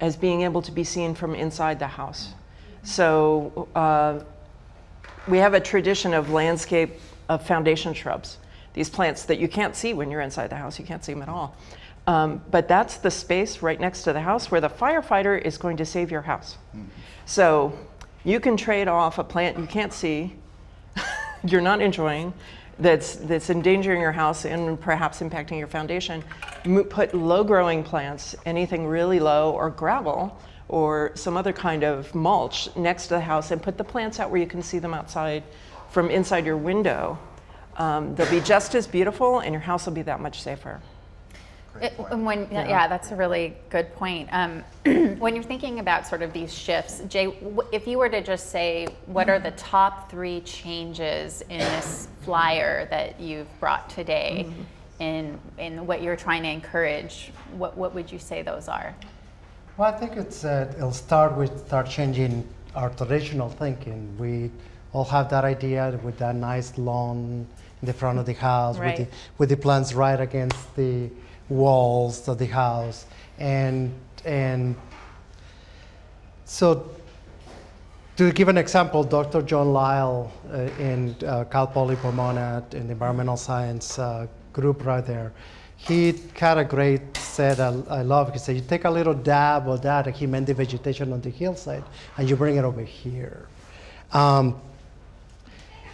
as being able to be seen from inside the house. So we have a tradition of landscape of foundation shrubs. These plants that you can't see when you're inside the house, you can't see them at all. But that's the space right next to the house where the firefighter is going to save your house. So you can trade off a plant you can't see, you're not enjoying, that's endangering your house and perhaps impacting your foundation. Put low-growing plants, anything really low, or gravel, or some other kind of mulch next to the house, and put the plants out where you can see them outside from inside your window. They'll be just as beautiful, and your house will be that much safer. Yeah, that's a really good point. When you're thinking about sort of these shifts, Jay, if you were to just say, what are the top 3 changes in this flyer that you've brought today in what you're trying to encourage, what would you say those are? Well, I think it'll start changing our traditional thinking. We all have that idea with that nice lawn in the front of the house, Right. with the plants right against the walls of the house, and so to give an example, Dr. John Lyle in Cal Poly Pomona in the environmental science group right there, he had a great set I love. He said, you take a little dab of that, and he meant the vegetation on the hillside, and you bring it over here.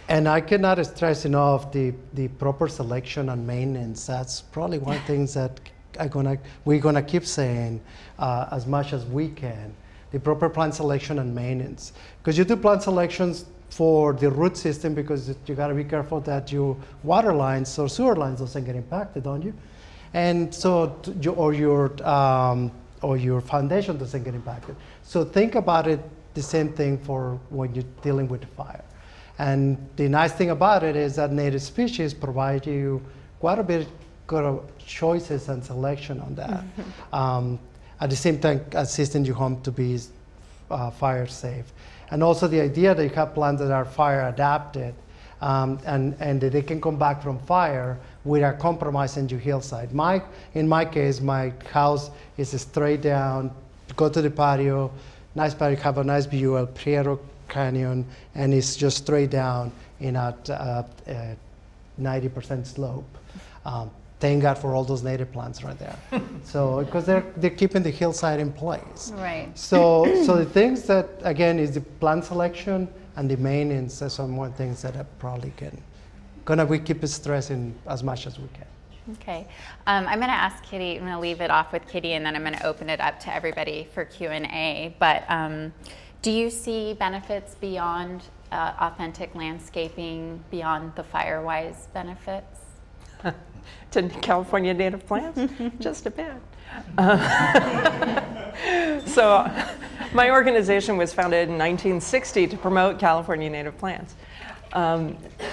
And I cannot stress enough the proper selection and maintenance. That's probably one of the things that we're gonna keep saying as much as we can. The proper plant selection and maintenance. Because you do plant selections for the root system because you gotta be careful that your water lines or sewer lines doesn't get impacted, don't you? And so, or your foundation doesn't get impacted. So think about it the same thing for when you're dealing with the fire. And the nice thing about it is that native species provide you quite a bit of choices and selection on that. At the same time, assisting your home to be fire safe. And also the idea that you have plants that are fire adapted and that they can come back from fire without compromising your hillside. In my case, my house is straight down, go to the patio, nice patio, have a nice view, El Prieto Canyon, and it's just straight down in a 90% slope. Thank God for all those native plants right there. So, because they're keeping the hillside in place. Right. So the things that, again, is the plant selection and the maintenance are some more things that I probably we keep stressing as much as we can. Okay, I'm going to ask Kitty. I'm going to leave it off with Kitty, and then I'm going to open it up to everybody for Q&A. But do you see benefits beyond authentic landscaping, beyond the Firewise benefits? To California native plants? Just a bit. So my organization was founded in 1960 to promote California native plants.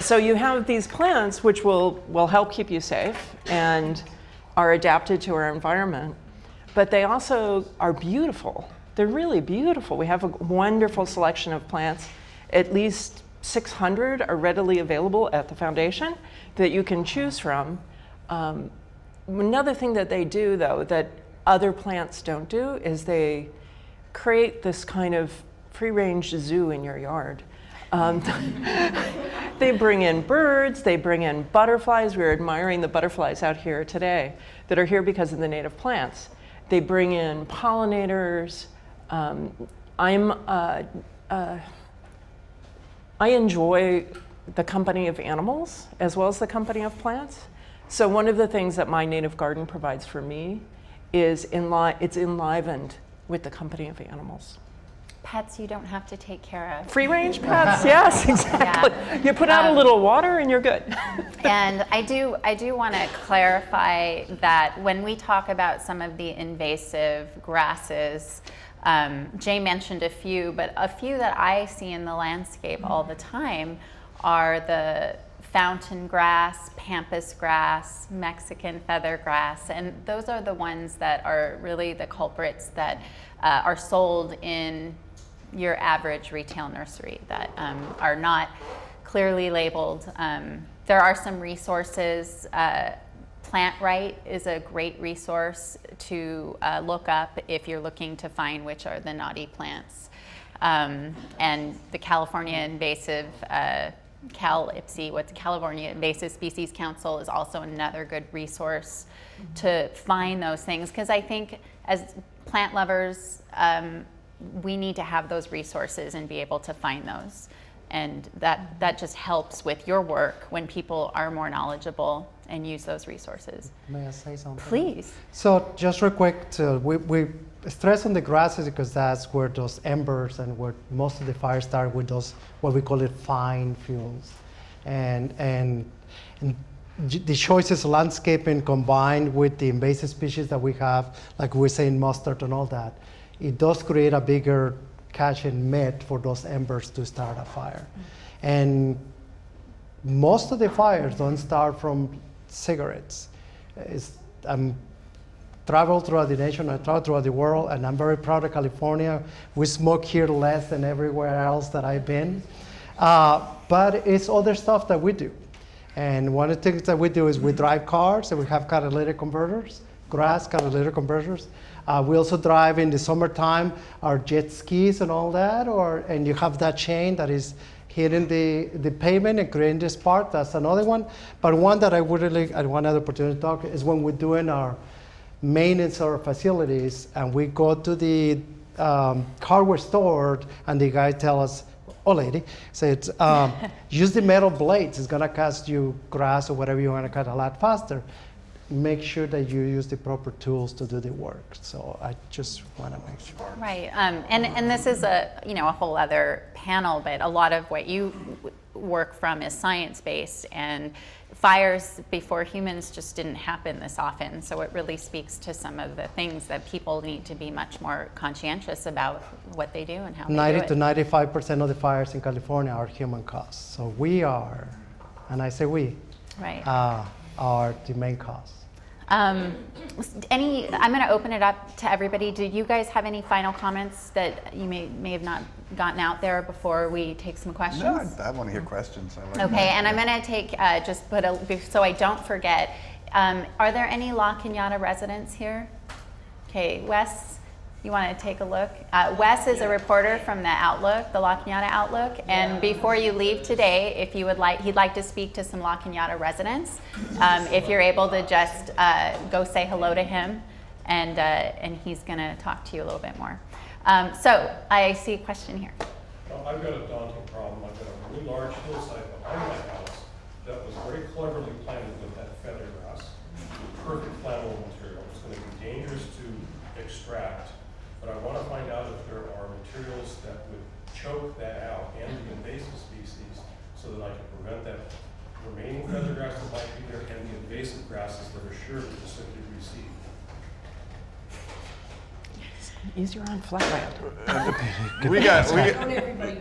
So you have these plants which will help keep you safe and are adapted to our environment, but they also are beautiful. They're really beautiful. We have a wonderful selection of plants. At least 600 are readily available at the foundation that you can choose from. Another thing that they do, though, that other plants don't do, is they create this kind of free-range zoo in your yard. They bring in birds, they bring in butterflies. We're admiring the butterflies out here today that are here because of the native plants. They bring in pollinators. I enjoy the company of animals as well as the company of plants. So one of the things that my native garden provides for me is it's enlivened with the company of animals. Pets you don't have to take care of. Free range pets, yes, exactly. Yeah. You put out a little water and you're good. And I do want to clarify that when we talk about some of the invasive grasses, Jay mentioned a few, but a few that I see in the landscape all the time are the fountain grass, pampas grass, Mexican feather grass, and those are the ones that are really the culprits that are sold in your average retail nursery that are not clearly labeled. There are some resources. Plant Right is a great resource to look up if you're looking to find which are the naughty plants. And the California Invasive California Invasive Species Council is also another good resource to find those things, because I think as plant lovers, we need to have those resources and be able to find those. And that just helps with your work when people are more knowledgeable and use those resources. May I say something? Please. So just real quick, we stress on the grasses because that's where those embers and where most of the fires start with those, what we call it, fine fuels. And the choices of landscaping combined with the invasive species that we have, like we're saying mustard and all that, it does create a bigger catch and mitt for those embers to start a fire. And most of the fires don't start from cigarettes. Travel throughout the nation, I travel throughout the world, and I'm very proud of California. We smoke here less than everywhere else that I've been. But it's other stuff that we do. And one of the things that we do is we drive cars, and we have catalytic converters, grass catalytic converters. We also drive in the summertime our jet skis and all that, and you have that chain that is hitting the pavement and creating this spark. That's another one. But one that I would really, I want another opportunity to talk is when we're doing our maintenance of our facilities, and we go to the hardware store, and the guy tells us, oh lady, said, use the metal blades. It's gonna cost you grass or whatever you wanna cut a lot faster. Make sure that you use the proper tools to do the work. So I just want to make sure. Right, and this is a whole other panel, but a lot of what you work from is science-based, and fires before humans just didn't happen this often. So it really speaks to some of the things that people need to be much more conscientious about what they do and how they do it. 90 to 95% of the fires in California are human caused. So we are, and I say we, right. Are the main cause. I'm going to open it up to everybody. Do you guys have any final comments that you may have not gotten out there before we take some questions? No, I want to hear questions. I like Okay, that. and I'm going to take, so I don't forget, are there any La Cañada residents here? Okay, Wes, you want to take a look? Wes is a reporter from the Outlook, the La Cañada Outlook, and before you leave today, if you would like, he'd like to speak to some La Cañada residents. If you're able to just go say hello to him, and he's going to talk to you a little bit more. So I see a question here. I've got a daunting problem. I've got a really large hillside behind my house that was very cleverly planted with that feather grass, perfect flammable material. It's going to be dangerous to extract. But I want to find out if there are materials that would choke that out and the invasive species so that I can prevent that remaining feather grass that might be there and the invasive grasses that are sure to just simply recede. Easier on flatland.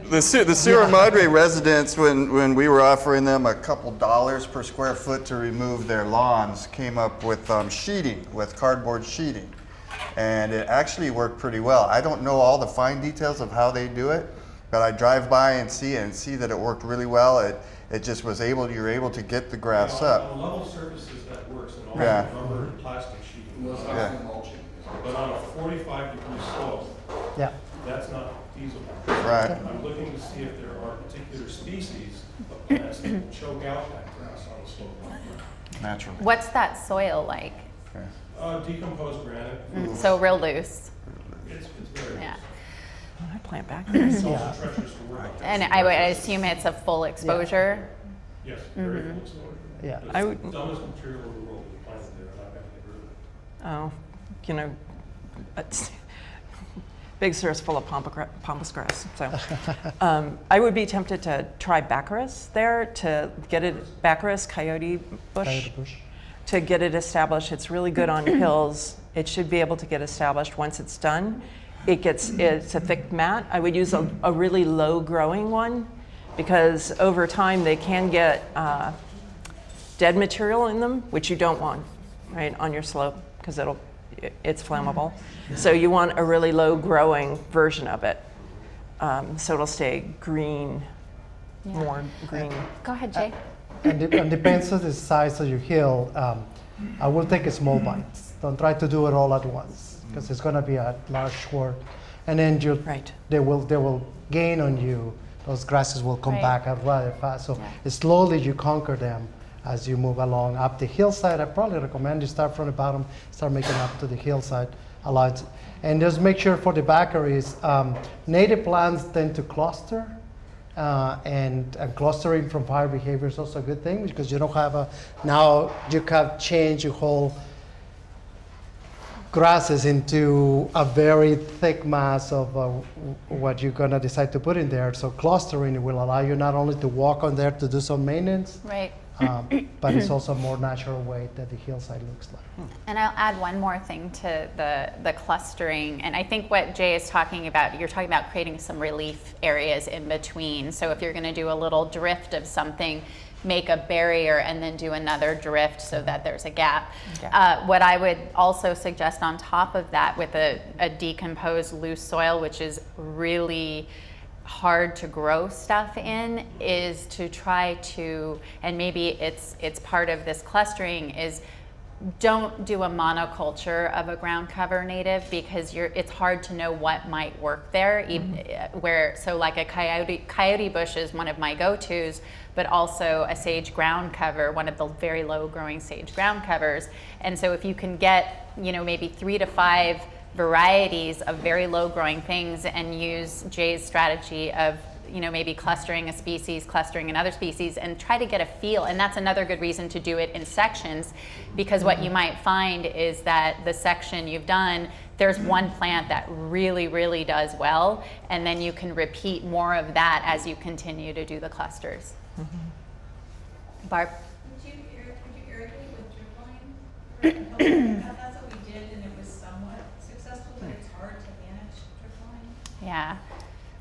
The Sierra Madre residents, when we were offering them a couple dollars per square foot to remove their lawns, came up with sheeting, with cardboard sheeting. And it actually worked pretty well. I don't know all the fine details of how they do it, but I drive by and see that it worked really well. It just was you're able to get the grass up. On level surfaces that works, and all Yeah. rubber and plastic sheeting. Yeah. But on a 45-degree slope, Yeah. that's not feasible. Right. I'm looking to see if there are particular species of plants that will choke out that grass on the slope. Naturally. What's that soil like? Okay. Decomposed granite. So real loose. It's very Yeah. When I plant back there. It's also treacherous to work on. And I would assume it's a full exposure. Yes, very full exposure. Yeah. But I it's would- the dumbest material in the world to be planted there, and I've got to get rid of it. Oh, it's Big Sur's full of pampas grass. So I would be tempted to try baccaris there to get it, baccaris, coyote bush. Coyote bush. To get it established. It's really good on hills. It should be able to get established once it's done. It's a thick mat. I would use a really low growing one because over time they can get dead material in them, which you don't want, right, on your slope because it's flammable. So you want a really low growing version of it. So it'll stay green, more green. Go ahead, Jay. And depends on the size of your hill. I will take small bites. Don't try to do it all at once because it's going to be a large work. and then Right. they will gain on you. Those grasses will come Right. back out rather fast. So slowly you conquer them as you move along up the hillside. I probably recommend you start from the bottom, start making up to the hillside a lot. And just make sure for the backeries, native plants tend to cluster. And clustering from fire behavior is also a good thing because you don't have now you have changed your whole grasses into a very thick mass of what you're gonna decide to put in there. So clustering will allow you not only to walk on there to do some maintenance, Right. but it's also a more natural way that the hillside looks like. And I'll add one more thing to the clustering. And I think what Jay is talking about, you're talking about creating some relief areas in between. So if you're going to do a little drift of something, make a barrier and then do another drift so that there's a gap. What I would also suggest on top of that with a decomposed loose soil, which is really hard to grow stuff in, is to try to, and maybe it's part of this clustering, is don't do a monoculture of a ground cover native because it's hard to know what might work there. So like a coyote bush is one of my go-tos, but also a sage ground cover, one of the very low growing sage ground covers. And so if you can get, maybe 3 to 5 varieties of very low growing things and use Jay's strategy of maybe clustering a species, clustering another species, and try to get a feel. And that's another good reason to do it in sections, because what you might find is that the section you've done, there's one plant that really, really does well, and then you can repeat more of that as you continue to do the clusters. Barb? Would you irrigate with drip line? That's what we did, and it was somewhat successful, but it's hard to manage drip line. Yeah.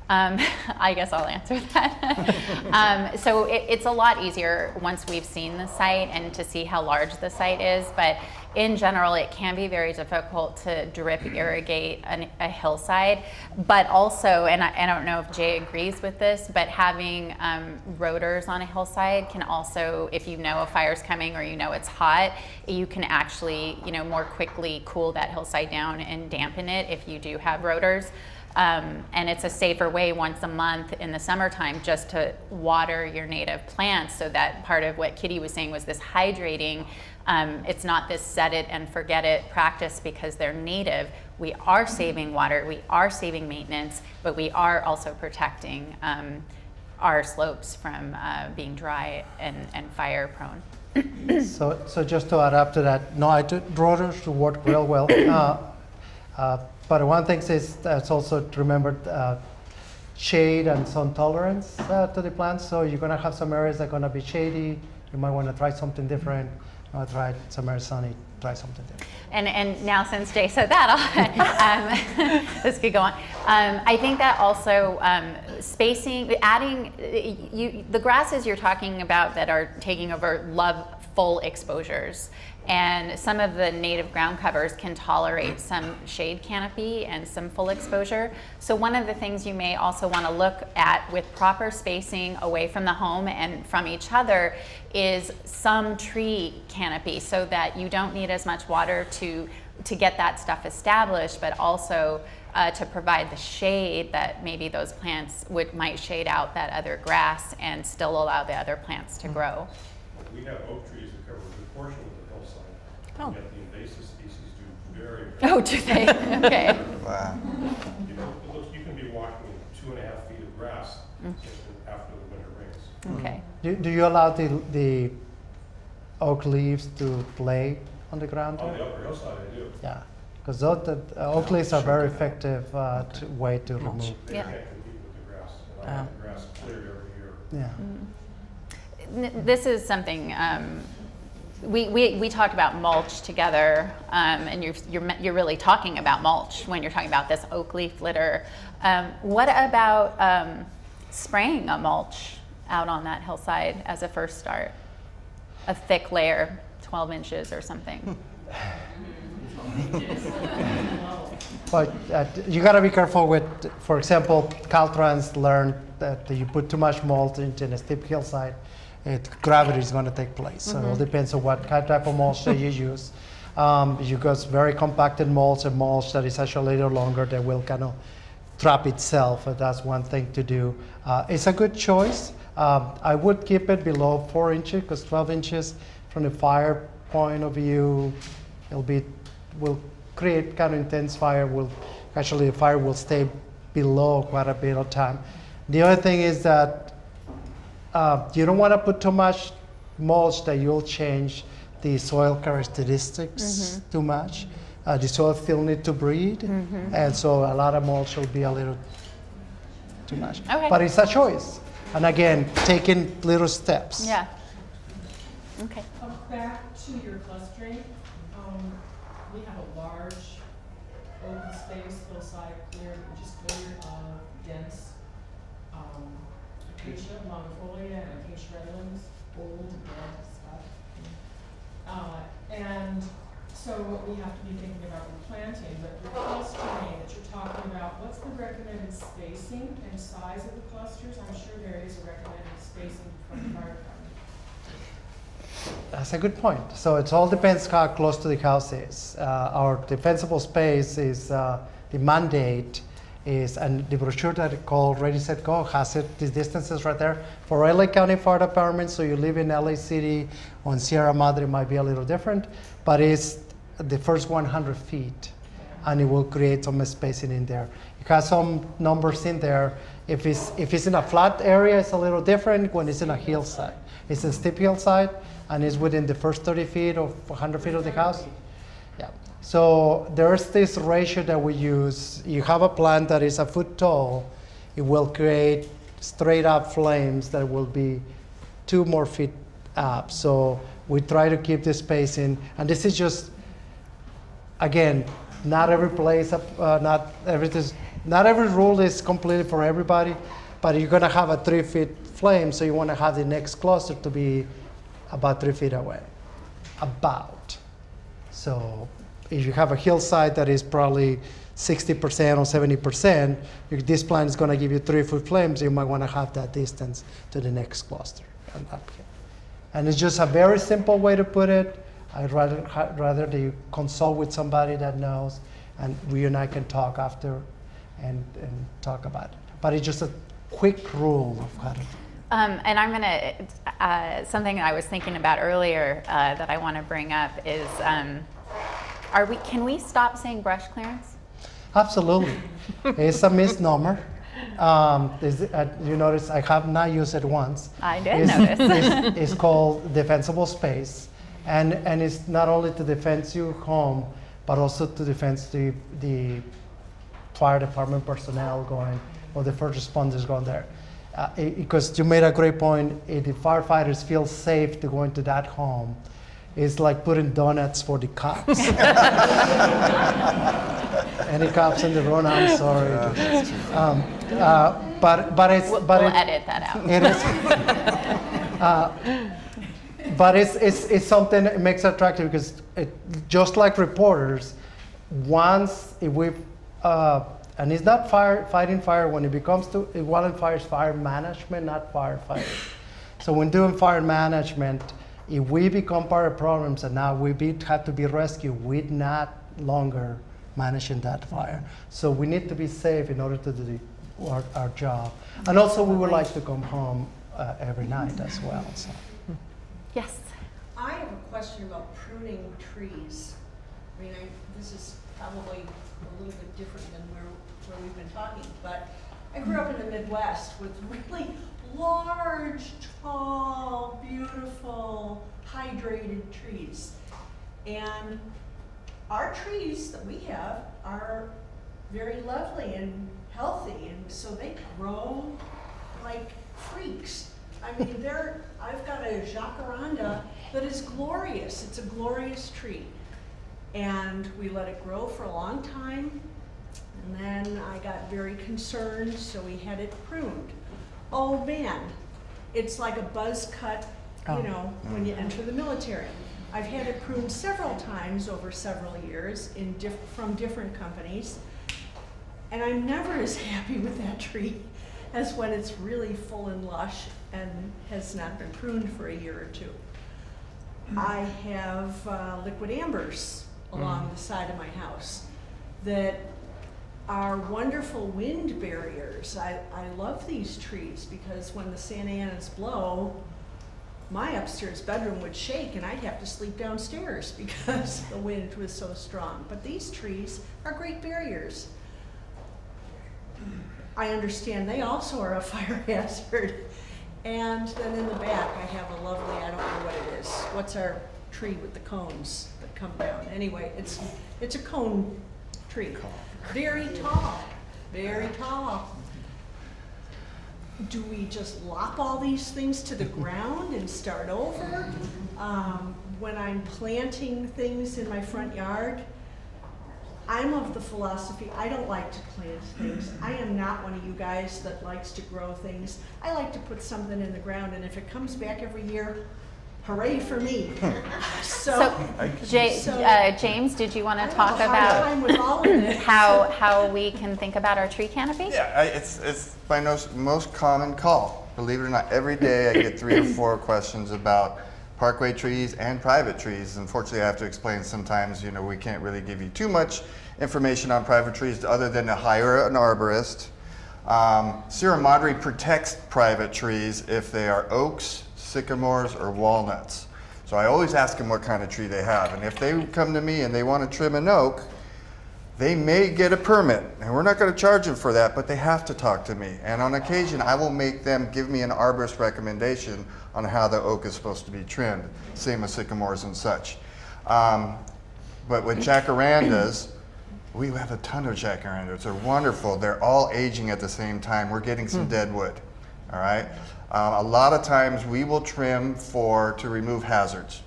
I guess I'll answer that. So it's a lot easier once we've seen the site and to see how large the site is, but in general it can be very difficult to drip irrigate a hillside, but also, and I don't know if Jay agrees with this, but having rotors on a hillside can also, if you know a fire's coming or it's hot, you can actually more quickly cool that hillside down and dampen it if you do have rotors. And it's a safer way once a month in the summertime just to water your native plants, so that part of what Kitty was saying was this hydrating. It's not this set it and forget it practice because they're native. We are saving water, we are saving maintenance, but we are also protecting our slopes from being dry and fire prone. So just to add up to that, no, rotors work real well. But one thing is also to remember shade and sun tolerance to the plants. So you're going to have some areas that are going to be shady. You might want to try something different. You want to try some areas sunny, try something different. And now since Jay said that, this could go on. I think that also spacing, adding, the grasses you're talking about that are taking over love full exposures. And some of the native ground covers can tolerate some shade canopy and some full exposure. So one of the things you may also want to look at with proper spacing away from the home and from each other is some tree canopy, so that you don't need as much water to get that stuff established, but also to provide the shade that maybe those plants might shade out that other grass and still allow the other plants to grow. We have oak trees that cover a good portion of the hillside. Oh. Yet the invasive species do very, very Oh, do they? Okay. Wow. You can be walking 2.5 feet of grass after the winter rains. Okay. Do you allow the oak leaves to lay on the ground? On the upper hillside, I do. Yeah, because the oak leaves are very effective way to remove. They Yeah. can't compete with the grass. And I have the grass cleared every year. Yeah. This is something we talked about mulch together, and you're really talking about mulch when you're talking about this oak leaf litter. What about spraying a mulch out on that hillside as a first start? A thick layer, 12 inches or something. But you got to be careful with, for example, Caltrans learned that you put too much mulch into a steep hillside, gravity is going to take place. So it all depends on what type of mulch that you use. You got very compacted mulch and mulch that is actually a little longer that will kind of trap itself. That's one thing to do. It's a good choice. I would keep it below 4 inches because 12 inches from the fire point of view, will create kind of intense fire. Actually, the fire will stay below quite a bit of time. The other thing is that you don't want to put too much mulch that you'll change the soil characteristics too much. The soil still need to breathe, and so a lot of mulch will be a little too much. Okay. But it's a choice. And again, taking little steps. Yeah. Okay. Back to your clustering, we have a large open space, hillside cleared, which is cleared of dense acacia, longifolia, and acacia redlands, old dead stuff. And so we have to be thinking about replanting, but the clustering that you're talking about, what's the recommended spacing and size of the clusters? I'm sure there is a recommended spacing from the fire department. That's a good point. So it all depends how close to the house is. Our defensible space is the mandate is, and the brochure that is called Ready, Set, Go has it, these distances right there. For LA County Fire Department, so you live in LA City, on Sierra Madre, it might be a little different, but it's the first 100 feet, and it will create some spacing in there. It has some numbers in there. If it's in a flat area, it's a little different when it's in a hillside. It's a steep hillside, and it's within the first 30 feet or 100 feet of the house. Yeah. So there's this ratio that we use. You have a plant that is a foot tall, it will create straight up flames that will be 2 more feet up. So we try to keep the spacing, and this is just, again, not every place, not every rule is completely for everybody, but you're gonna have a 3 feet flame, so you wanna have the next cluster to be about 3 feet away, about. So if you have a hillside that is probably 60% or 70%, this plant is gonna give you 3 foot flames, you might wanna have that distance to the next cluster. And it's just a very simple way to put it. I'd rather that you consult with somebody that knows, and we and I can talk after and talk about it. But it's just a quick rule of how to do it. And I'm gonna, something I was thinking about earlier that I want to bring up is, can we stop saying brush clearance? Absolutely. It's a misnomer. You notice I have not used it once. I did notice. It's called defensible space. And it's not only to defend your home, but also to defend the fire department personnel going, or the first responders going there. Because you made a great point, if the firefighters feel safe to go into that home, it's like putting donuts for the cops. Any cops in the room, I'm sorry. But we'll edit that out. It is. But it's something that makes it attractive because just like reporters, once if we and it's not fighting fire when it becomes to wildfire is fire management, not firefighting. So when doing fire management, if we become part of problems and now we have to be rescued, we're not longer managing that fire. So we need to be safe in order to do our job. And also we would like to come home every night as well. So. Yes. I have a question about pruning trees. I mean, this is probably a little bit different than where we've been talking, but I grew up in the Midwest with really large, tall, beautiful, hydrated trees. And our trees that we have are very lovely and healthy, and so they grow like freaks. I mean, I've got a jacaranda that is glorious. It's a glorious tree. And we let it grow for a long time. And then I got very concerned, so we had it pruned. Oh man, it's like a buzz cut, when you enter the military. I've had it pruned several times over several years from different companies. And I'm never as happy with that tree as when it's really full and lush and has not been pruned for a year or two. I have liquid ambers along the side of my house that are wonderful wind barriers. I love these trees because when the Santa Anas blow, my upstairs bedroom would shake and I'd have to sleep downstairs because the wind was so strong. But these trees are great barriers. I understand they also are a fire hazard. And then in the back, I have a lovely, I don't know what it is. What's our tree with the cones that come down? Anyway, it's a cone tree. Very tall, very tall. Do we just lop all these things to the ground and start over? When I'm planting things in my front yard, I'm of the philosophy, I don't like to plant things. I am not one of you guys that likes to grow things. I like to put something in the ground, and if it comes back every year, hooray for me. James, did you want to talk about how we can think about our tree canopy? Yeah, it's my most common call. Believe it or not, every day I get 3 or 4 questions about parkway trees and private trees. Unfortunately, I have to explain sometimes, we can't really give you too much information on private trees other than to hire an arborist. Sierra Madre protects private trees if they are oaks, sycamores, or walnuts. So I always ask them what kind of tree they have. And if they come to me and they want to trim an oak, they may get a permit. And we're not going to charge them for that, but they have to talk to me. And on occasion, I will make them give me an arborist recommendation on how the oak is supposed to be trimmed. Same with sycamores and such. But with jacarandas, we have a ton of jacarandas. They're wonderful. They're all aging at the same time. We're getting some dead wood. All right. A lot of times we will trim to remove hazards.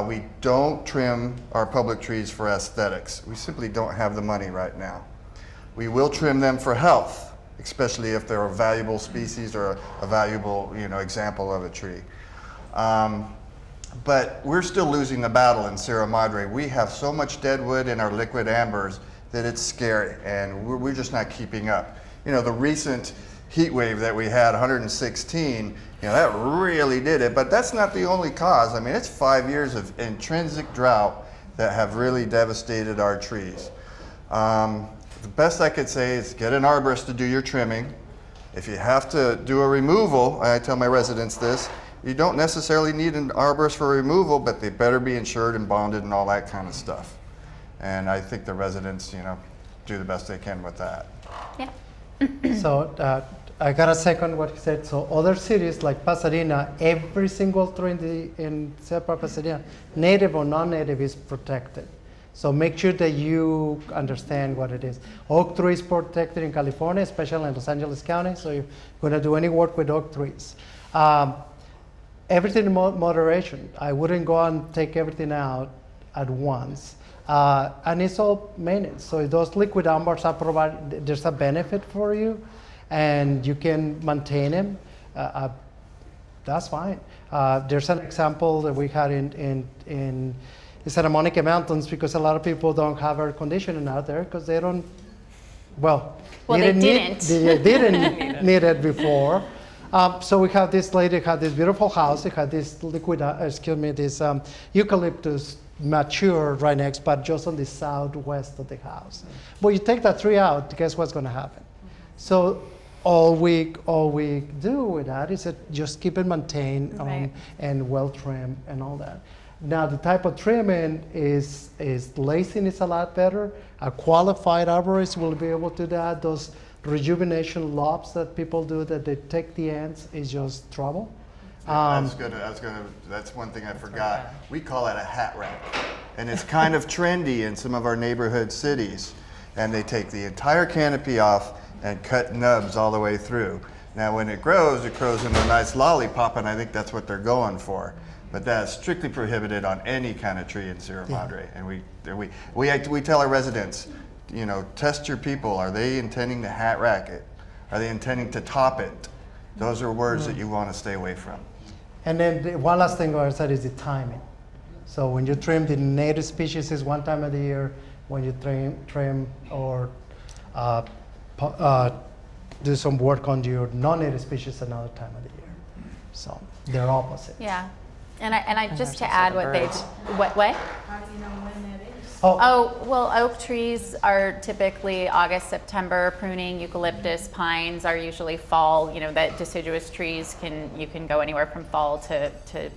We don't trim our public trees for aesthetics. We simply don't have the money right now. We will trim them for health, especially if they're a valuable species or a valuable, example of a tree. But we're still losing the battle in Sierra Madre. We have so much dead wood in our liquid ambers that it's scary, and we're just not keeping up. The recent heat wave that we had, 116, that really did it. But that's not the only cause. I mean, it's 5 years of intrinsic drought that have really devastated our trees. The best I could say is get an arborist to do your trimming. If you have to do a removal, I tell my residents this, you don't necessarily need an arborist for removal, but they better be insured and bonded and all that kind of stuff. And I think the residents, do the best they can with that. Yeah. So I got to second what he said. So other cities like Pasadena, every single tree in Sepa Pasadena, native or non-native, is protected. So make sure that you understand what it is. Oak tree is protected in California, especially in Los Angeles County. So you're going to do any work with oak trees. Everything in moderation. I wouldn't go and take everything out at once. And it's all maintenance. So those liquid ambers are provided, there's a benefit for you, and you can maintain them. That's fine. There's an example that we had in Santa Monica Mountains, because a lot of people don't have air conditioning out there because they don't, they didn't need it before. So we have this lady had this beautiful house. It had this this eucalyptus mature right next, but just on the southwest of the house. But you take that tree out, guess what's going to happen? So all we do with that is just keep it maintained and well trimmed and all that. Now the type of trimming is lacing is a lot better. A qualified arborist will be able to do that. Those rejuvenation lobs that people do that they take the ends is just trouble. That's one thing I forgot. We call it a hat rack. And it's kind of trendy in some of our neighborhood cities. And they take the entire canopy off and cut nubs all the way through. Now when it grows in a nice lollipop, and I think that's what they're going for. But that's strictly prohibited on any kind of tree in Sierra Madre. And we tell our residents, test your people. Are they intending to hat rack it? Are they intending to top it? Those are words that you want to stay away from. And then one last thing I said is the timing. So when you trim the native species is one time of the year. When you trim or do some work on your non-native species another time of the year. So they're opposite. Yeah. And I just to add what they, what? How do you know when that is? Oh, well, oak trees are typically August, September pruning. Eucalyptus, pines are usually fall. You know, that deciduous trees you can go anywhere from fall to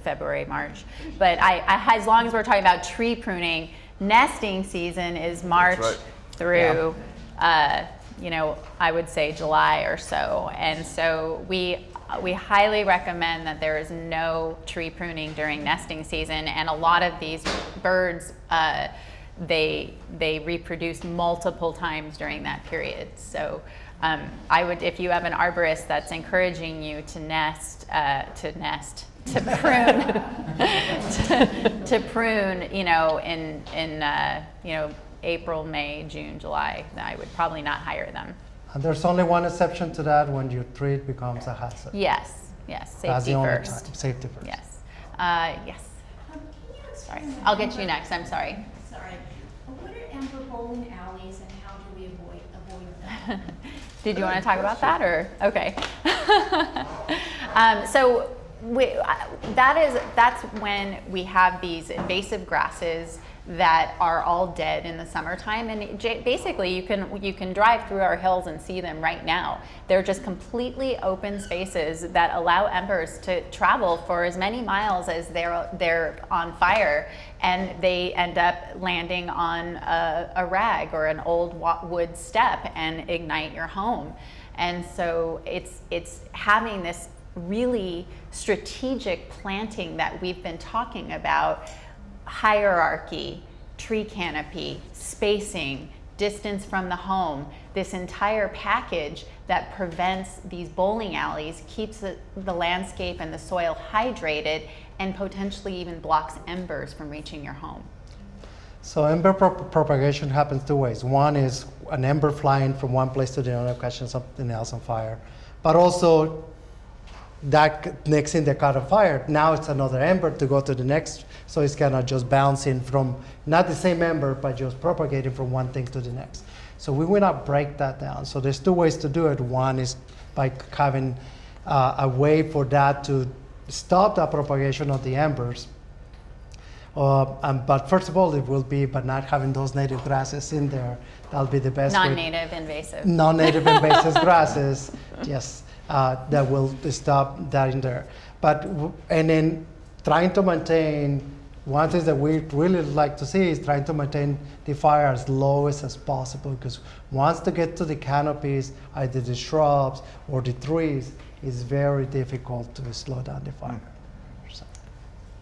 February, March. But as long as we're talking about tree pruning, nesting season is March through, you know, I would say July or so. And so we highly recommend that there is no tree pruning during nesting season. And a lot of these birds, they reproduce multiple times during that period. So I would, if you have an arborist that's encouraging you to prune, to prune, you know, in you know, April, May, June, July, I would probably not hire them. And there's only one exception to that when your tree becomes a hazard. Yes, That's safety the only first. time. Safety first. Yes, yes. Can you Sorry, explain I'll get you next. I'm sorry. Sorry. What are amber bowling alleys and how do we avoid them? Did you want to talk about that, or okay? So that's when we have these invasive grasses that are all dead in the summertime, and basically you can drive through our hills and see them right now. They're just completely open spaces that allow embers to travel for as many miles as they're on fire, and they end up landing on a rag or an old wood step and ignite your home. And so it's having this really strategic planting that we've been talking about: hierarchy, tree canopy, spacing, distance from the home, this entire package that prevents these bowling alleys, keeps the landscape and the soil hydrated, and potentially even blocks embers from reaching your home. So ember propagation happens two ways. One is an ember flying from one place to the other, catching something else on fire, but also that next in the caught on fire, now it's another ember to go to the next, so it's kind of just bouncing from, not the same ember, but just propagating from one thing to the next. So we will not break that down. So there's two ways to do it. One is by having a way for that to stop the propagation of the embers. But first of all, it will be by not having those native grasses in there. That'll be the best way. Non-native invasive. Non-native invasive grasses, yes. That will stop that in there. And then trying to maintain, one thing that we really like to see is trying to maintain the fire as low as possible, because once they get to the canopies, either the shrubs or the trees, it's very difficult to slow down the fire.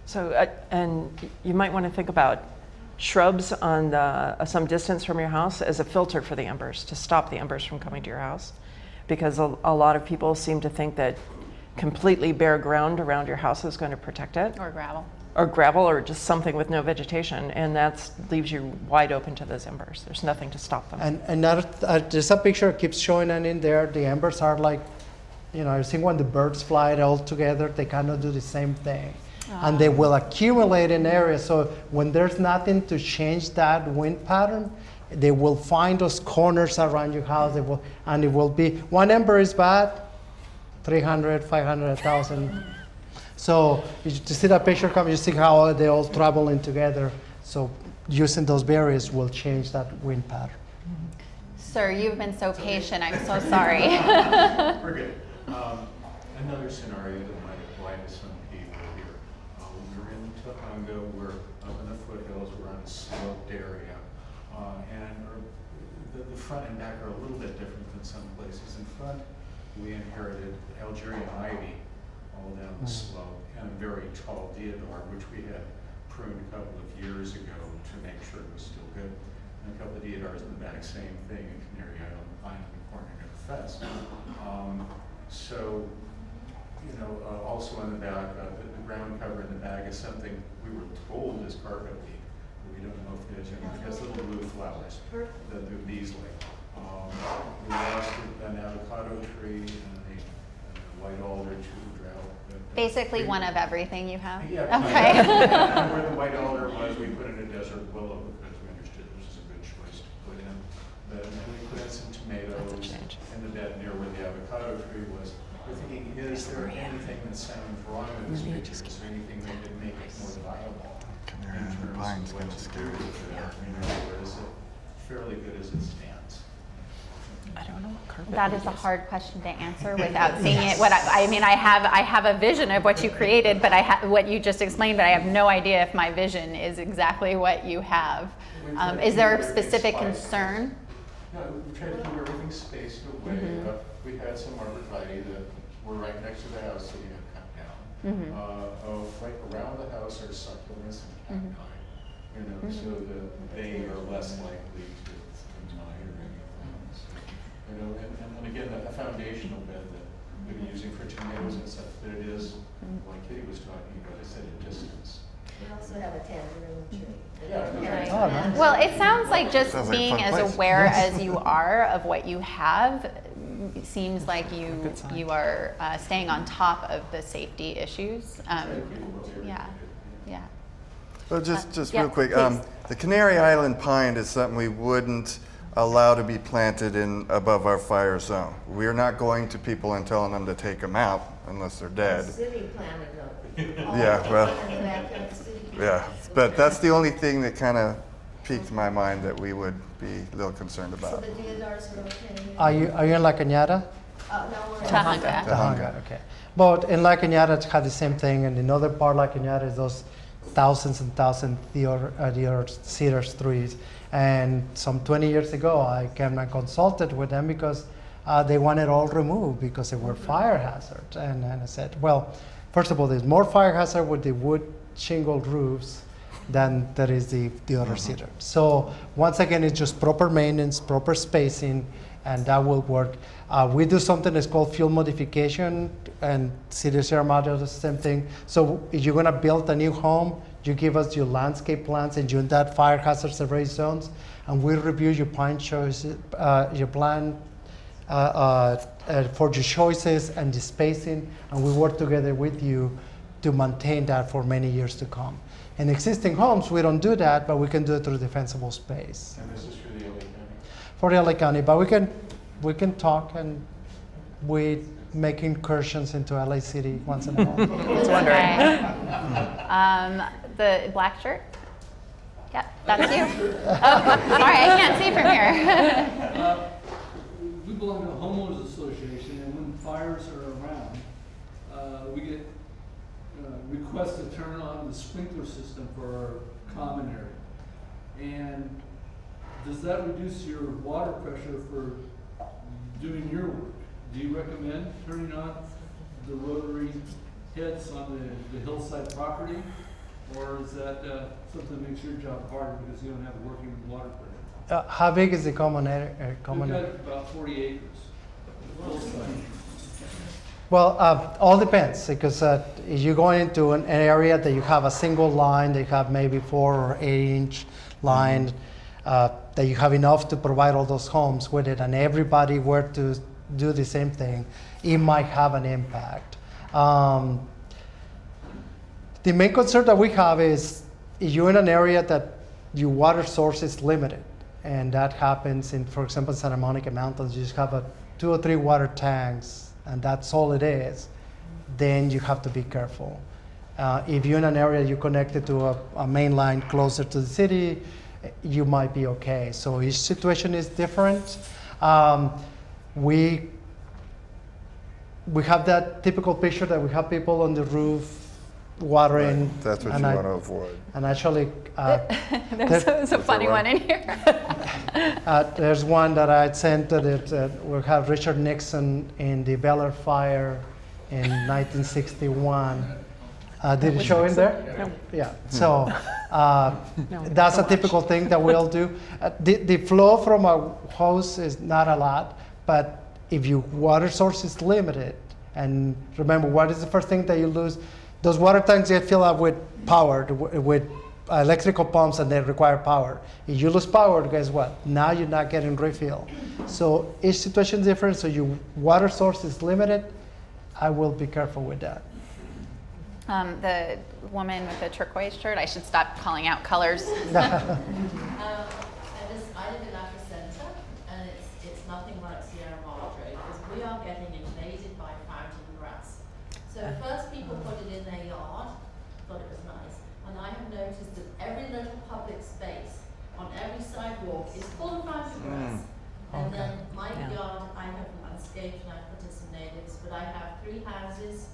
So, and you might want to think about shrubs on some distance from your house as a filter for the embers, to stop the embers from coming to your house. Because a lot of people seem to think that completely bare ground around your house is going to protect it. Or gravel. Or gravel, or just something with no vegetation, and that leaves you wide open to those embers. There's nothing to stop them. And another, there's a picture that keeps showing, and in there, the embers are like, you know, I've seen when the birds fly all together, they kind of do the same thing. And they will accumulate in areas, so when there's nothing to change that wind pattern, they will find those corners around your house. And it will be, one ember is bad, 300, 500, 1,000. So you see that picture come, you see how they all traveling together. So using those barriers will change that wind pattern. Sir, you've been so patient. I'm so sorry. We're good. Another scenario that might apply to some people here. We're in Tocongo, we're up in the foothills, we're on a sloped area. And the front and back are a little bit different than some places. In front, we inherited Algerian ivy all down the slope, and a very tall deodar, which we had pruned a couple of years ago to make sure it was still good. And a couple of deodars in the back, same thing in Canary Island, corner of the fest. So, you know, also on the back, the ground cover in the back is something we were told is carpet leaf. We don't know if it is, and it has little blue flowers that the bees like. We lost an avocado tree and a white alder to drought. Basically one of everything you have? Yeah. Okay. And where the white alder was, we put in a desert willow because we understood this was a good choice to put in. But then we put in some tomatoes in the bed near where the avocado tree was. We're thinking, is there anything that sounds wrong with this picture? Is there anything that could make it more viable? Canary Island pine's kind of scary. good as it stands. I don't know what carpet That we is a use. hard question to answer without seeing it. What I mean, I have a vision of what you created, but what you just explained, but I have no idea if my vision is exactly what you have. Is there a specific concern? No, we tried to keep everything spaced away. We had some arborvitae that were right next to the house that we had cut down. Right around the house are succulents and cacti, you know, so that they are less likely to die or anything. So, you know, and again, a foundational bed that we've been using for tomatoes and stuff, but it is, like Kitty was talking about, it's at a distance. We also have a tangerine tree. Yeah. Oh, nice. Well, it sounds like just Sounds like a being fun as place. aware as you are of what you have seems like you are staying on top of the safety issues. Yeah. Well, just yeah, real quick, please. the Canary Island pine is something we wouldn't allow to be planted in above our fire zone. We're not going to people and telling them to take them out unless they're The dead. city planted them. Yeah, well, In the backyard, the city planted yeah, them. but that's the only thing that kind of piqued my mind that we would be a little concerned So about. the deodars are okay? Are you in La Cañada? No, we're in Tahanga. Tahanga, okay. But in La Cañada, it's had the same thing, and in other part La Cañada is those thousands and thousands Theodore cedar trees. And some 20 years ago, I came and consulted with them because they wanted all removed because they were fire hazards. And I said, well, first of all, there's more fire hazard with the wood shingle roofs than there is the other cedar. So once again, it's just proper maintenance, proper spacing, and that will work. We do something that's called field modification, and Sierra Madre does the same thing. So if you're gonna build a new home, you give us your landscape plans and you're in that fire hazard survey zones, and we review your pine choices, your plan for your choices and the spacing, and we work together with you to maintain that for many years to come. In existing homes, we don't do that, but we can do it through defensible space. And this is for the LA County. For the LA County, but we can talk, and we make incursions into LA City once in a while. was wondering. Okay. The black shirt? Yep, that's you. Oh, sorry, I can't see from here. We belong to a homeowners association, and when fires are around, we get requests to turn on the sprinkler system for our common area. And does that reduce your water pressure for doing your work? Do you recommend turning on the rotary heads on the hillside property? Or is that something that makes your job harder because you don't have working water pressure? How big is the common area? We've got about 40 acres. Hillside. Well, all depends, because if you go into an area that you have a single line, they have maybe 4 or 8 inch line, that you have enough to provide all those homes with it, and everybody were to do the same thing, it might have an impact. The main concern that we have is you're in an area that your water source is limited, and that happens in, for example, Santa Monica Mountains. You just have 2 or 3 water tanks, and that's all it is. Then you have to be careful. If you're in an area you're connected to a main line closer to the city, you might be okay. So each situation is different. We have that typical picture that we have people on the roof watering. Right, that's what and you I- want to avoid. And actually, There's a funny one in here. there's one that I sent that we have Richard Nixon in the Bel Air fire in 1961. Did it show in there? No. Yeah. So that's a typical thing that we'll do. The flow from a hose is not a lot, but if your water source is limited, and remember, what is the first thing that you lose? Those water tanks get filled up with power, with electrical pumps, and they require power. If you lose power, guess what? Now you're not getting refill. So each situation is different, so your water source is limited. I will be careful with that. The woman with the turquoise shirt, I should stop calling out colors. I live in Upper Center, and it's nothing like Sierra Madre, because we are getting invaded by fountain grass. So first people put it in their yard, thought it was nice, and I have noticed that every little public space on every sidewalk sidewalk is full of fountain grass. And then my yard, I have landscaped and I've put in some natives, but I have 3 houses,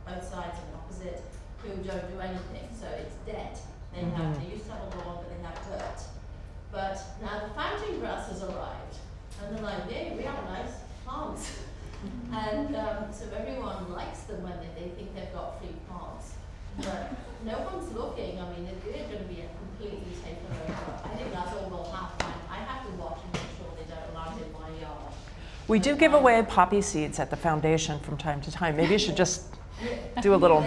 both sides and opposite, who don't do anything, so it's dead. They used to have a lawn, but they have dirt. But now the fountain grass has arrived, and they're like, hey, we have nice plants. And so everyone likes them when they think they've got free plants. But no one's looking. I mean, they're going to be completely taken over. I think that's all will happen. I have to watch and make sure they don't land in my yard. We do give away poppy seeds at the foundation from time to time. Maybe you should just do a little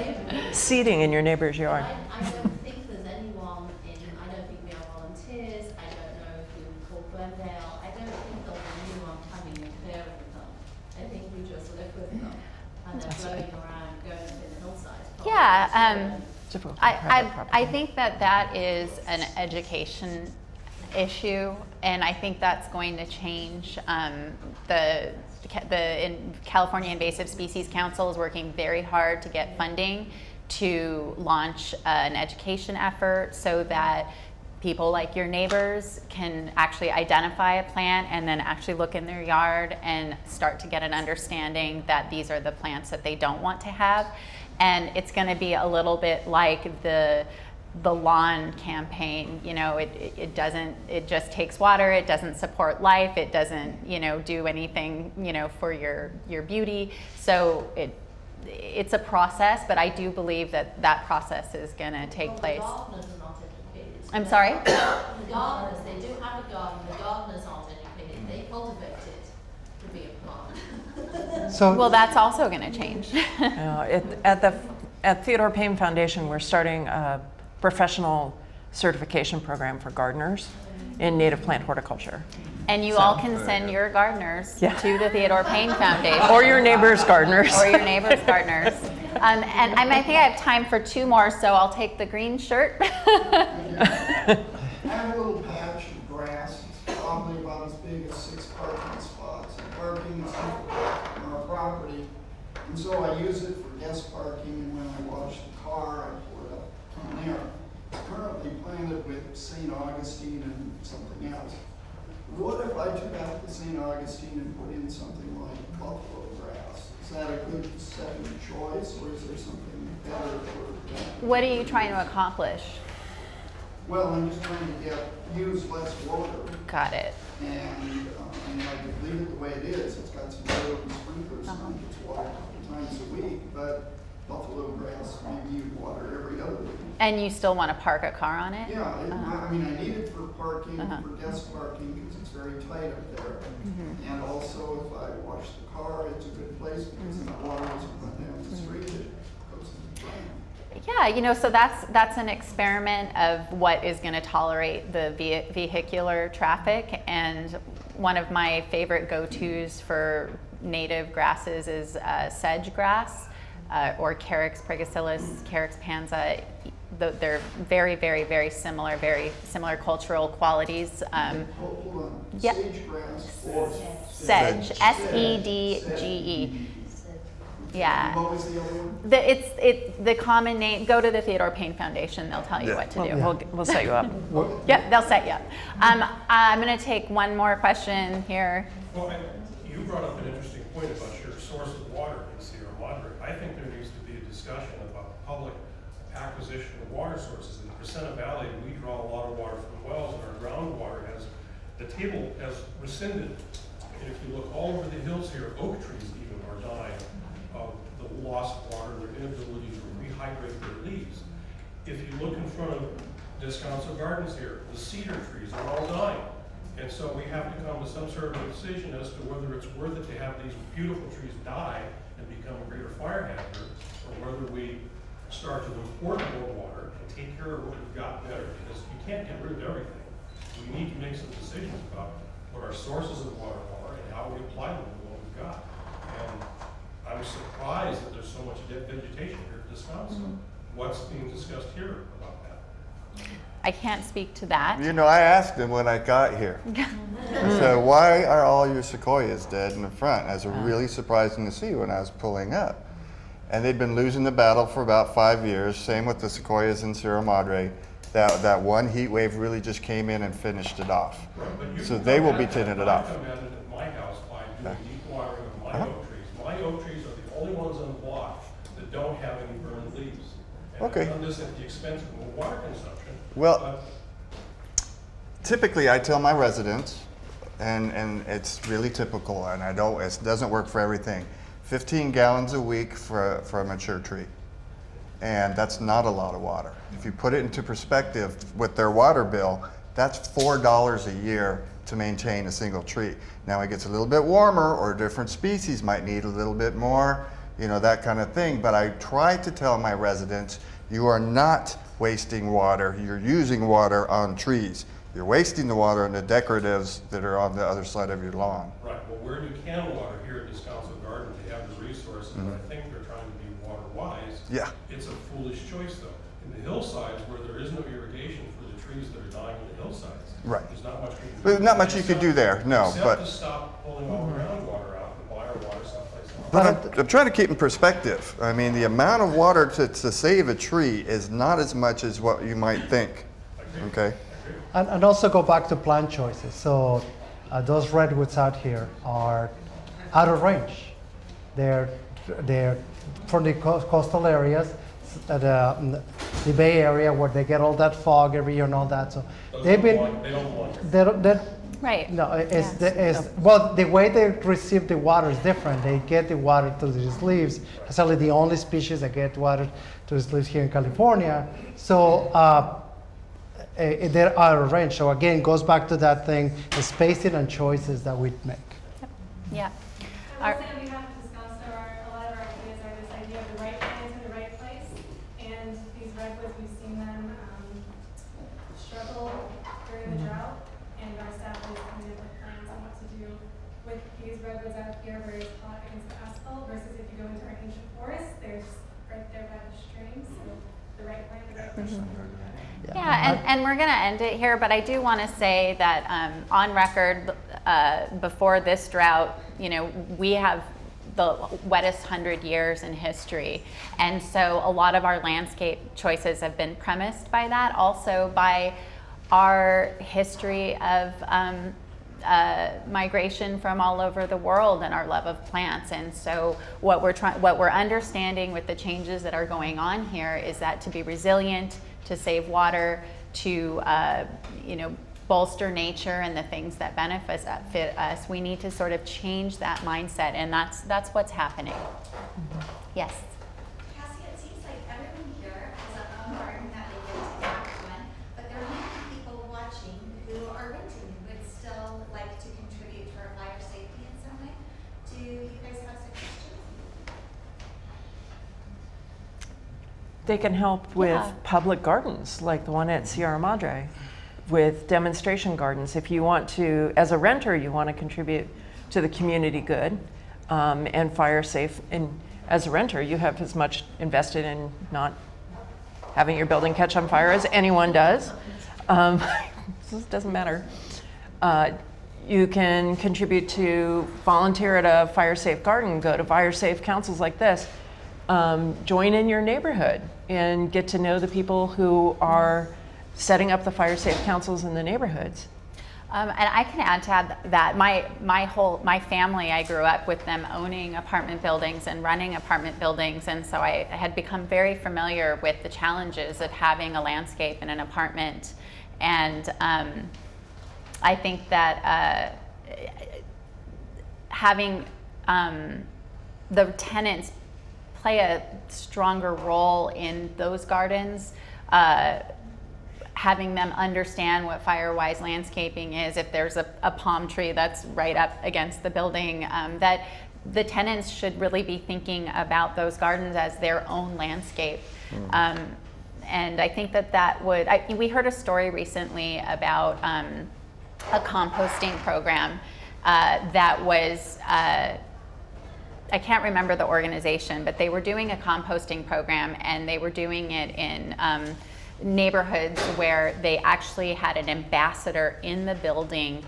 seeding in your neighbor's yard. I don't think there's anyone I don't think we have volunteers. I don't know who called Glendale. I don't think there'll be anyone coming and clearing them. I think we just live with them. And they're blowing around, going up in the hillsides. Yeah, Difficult to I private property. think that is an education issue, and I think that's going to change. In California Invasive Species Council is working very hard to get funding to launch an education effort so that people like your neighbors can actually identify a plant and then actually look in their yard and start to get an understanding that these are the plants that they don't want to have. And it's going to be a little bit like the lawn campaign. You know, it just takes water, it doesn't support life, it doesn't, do anything, for your beauty. So it's a process, but I do believe that process is going to take place. The gardeners are not educated. I'm sorry? The gardeners, they do have a garden, the gardeners aren't educated. They cultivate it to be a plant. So, Well, that's also going to change. At Theodore Payne Foundation, we're starting a professional certification program for gardeners in native plant horticulture. And you all can send your gardeners to the Theodore Payne Foundation. Or your neighbor's gardeners. Or your neighbor's gardeners. And I think I have time for 2 more, so I'll take the green shirt. I have a little patch of grass. It's probably about as big as 6 parking spots. And parking is difficult on our property. And so I use it for guest parking, and when I wash the car, I pour it up on there. It's currently planted with St. Augustine and something else. What if I took out the St. Augustine and put in something like buffalo grass? Is that a good second choice, or is there something better for that? What are you trying to accomplish? Well, I'm just trying to use less water. Got it. And I could leave it the way it is. It's got some little sprinklers on it. It's watered a couple times a week, but buffalo grass, maybe you water every other week. And you still want to park a car on it? Yeah, I need it for parking, for guest parking, because it's very tight up there. And also, if I wash the car, it's a good place because the water doesn't run down the street. It goes in the drain. Yeah, so that's an experiment of what is going to tolerate the vehicular traffic. And one of my favorite go-tos for native grasses is sedge grass or Carex pragacillus, Carex panza. They're very, very, very similar cultural qualities. Hold on. Yep. Sage grass or Sedge, S-E-D-G-E. Yeah. what was the other one? It's the common name. Go to the Theodore Payne Foundation. They'll tell you what to do. We'll set you up. Yep, they'll set you up. I'm going to take one more question here. Well, you brought up an interesting point about your source of water in Sierra Madre. I think there needs to be a discussion about public acquisition of water sources. In the Crescenta Valley, we draw a lot of water from wells, and our groundwater the table has rescinded. And if you look all over the hills here, oak trees even are dying of the loss of water, their inability to rehydrate their leaves. If you look in front of Descanso Gardens here, the cedar trees are all dying. And so we have to come to some sort of a decision as to whether it's worth it to have these beautiful trees die and become a greater fire hazard, or whether we start to import more water and take care of what we've got better, because you can't get rid of everything. We need to make some decisions about what our sources of water are and how we apply them to what we've got. And I'm surprised that there's so much dead vegetation here at Descanso. What's being discussed here about that? I can't speak to that. I asked him when I got here. I said, why are all your sequoias dead in the front? That was really surprising to see when I was pulling up. And they'd been losing the battle for about 5 years, same with the sequoias in Sierra Madre. That one heat wave really just came in and finished it off. But you So can they come will be at tinted I off. come at it at my house by doing deep watering of my Uh-huh. oak trees. My oak trees are the only ones on the block that don't have any burned leaves. And Okay. I've done this at the expense of more water consumption. Well, but typically I tell my residents, and it's really typical, and it doesn't work for everything, 15 gallons a week for a mature tree. And that's not a lot of water. If you put it into perspective with their water bill, that's $4 a year to maintain a single tree. Now it gets a little bit warmer, or different species might need a little bit more, that kind of thing. But I try to tell my residents, you are not wasting water, you're using water on trees. You're wasting the water on the decoratives that are on the other side of your lawn. right, well, where you can water here at Descanso Gardens, they have the resources, and I think they're trying to be water wise. Yeah. It's a foolish choice though. In the hillsides where there is no irrigation for the trees that are dying in the hillsides. Right. There's not much we can do. But not much you could do there, no, Except but. to stop pulling all groundwater out and buy our water someplace else. But I'm trying to keep in perspective. I mean, the amount of water to save a tree is not as much as what you might think. Okay? And also go back to plant choices. So those redwoods out here are out of range. They're from the coastal areas, the Bay Area, where they get all that fog every year and all that. So They don't want it. Right. No, well, the way they receive the water is different. They get the water to these leaves. It's only the only species that get water to these leaves here in California. So they're out of range. So again, goes back to that thing, the spacing and choices that we make. Yeah. I would say on behalf of Descanso, a lot of our ideas are this idea of the right plant in the right place. And these redwoods, we've seen them struggle during the drought. And our staff is coming up with plans on what to do with these redwoods out here where it's hot against the asphalt versus if you go into our ancient forest, there's right there by the stream. So the right plant, the right place. Yeah, and we're going to end it here, but I do want to say that on record, before this drought, we have the wettest 100 years in history. And so a lot of our landscape choices have been premised by that, also by our history of migration from all over the world and our love of plants. And so what we're understanding with the changes that are going on here is that to be resilient, to save water, to bolster nature and the things that benefit us, we need to sort of change that mindset, and that's what's happening. Yes. Cassy, it seems like everyone here has a home garden that they get to act on, but there are many people watching who are renting who would still like to contribute to our fire safety in some way. Do you guys have suggestions? They can help with Yeah. public gardens, like the one at Sierra Madre, with demonstration gardens. If you want to, as a renter, you want to contribute to the community good and fire safe. And as a renter, you have as much invested in not having your building catch on fire as anyone does. It doesn't matter. You can contribute to volunteer at a fire safe garden, go to fire safe councils like this. Join in your neighborhood and get to know the people who are setting up the fire safe councils in the neighborhoods. And I can add to that. My family, I grew up with them owning apartment buildings and running apartment buildings, and so I had become very familiar with the challenges of having a landscape in an apartment. And I think that having the tenants play a stronger role in those gardens, having them understand what Firewise Landscaping is, if there's a palm tree that's right up against the building, that the tenants should really be thinking about those gardens as their own landscape. And I think that would, we heard a story recently about a composting program that was, I can't remember the organization, but they were doing a composting program, and they were doing it in neighborhoods where they actually had an ambassador in the building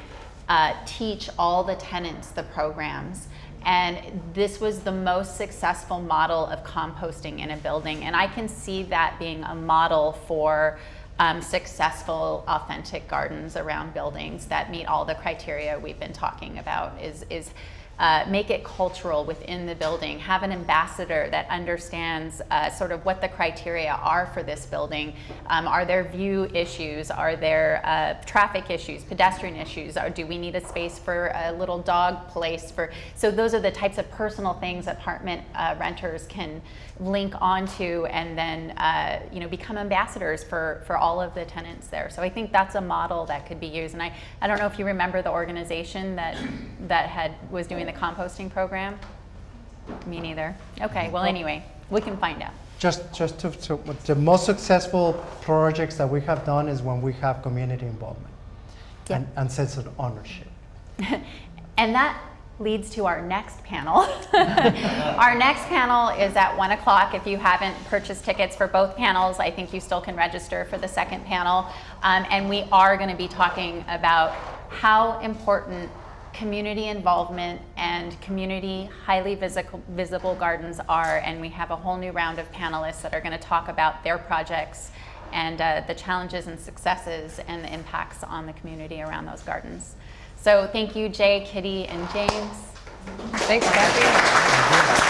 teach all the tenants the programs. And this was the most successful model of composting in a building. And I can see that being a model for successful, authentic gardens around buildings that meet all the criteria we've been talking about is make it cultural within the building, have an ambassador that understands sort of what the criteria are for this building. Are there view issues? Are there traffic issues, pedestrian issues? Or do we need a space for a little dog place? So those are the types of personal things apartment renters can link onto and then become ambassadors for all of the tenants there. So I think that's a model that could be used. And I don't know if you remember the organization that was doing the composting program. Me neither. Okay, well anyway, we can find out. Just to the most successful projects that we have done is when we have community involvement and sense of ownership. And that leads to our next panel. Our next panel is at 1 o'clock. If you haven't purchased tickets for both panels, I think you still can register for the second panel. And we are going to be talking about how important community involvement and community highly visible gardens are. And we have a whole new round of panelists that are going to talk about their projects and the challenges and successes and the impacts on the community around those gardens. So thank you, Jay, Kitty, and James. Thanks, Kathy.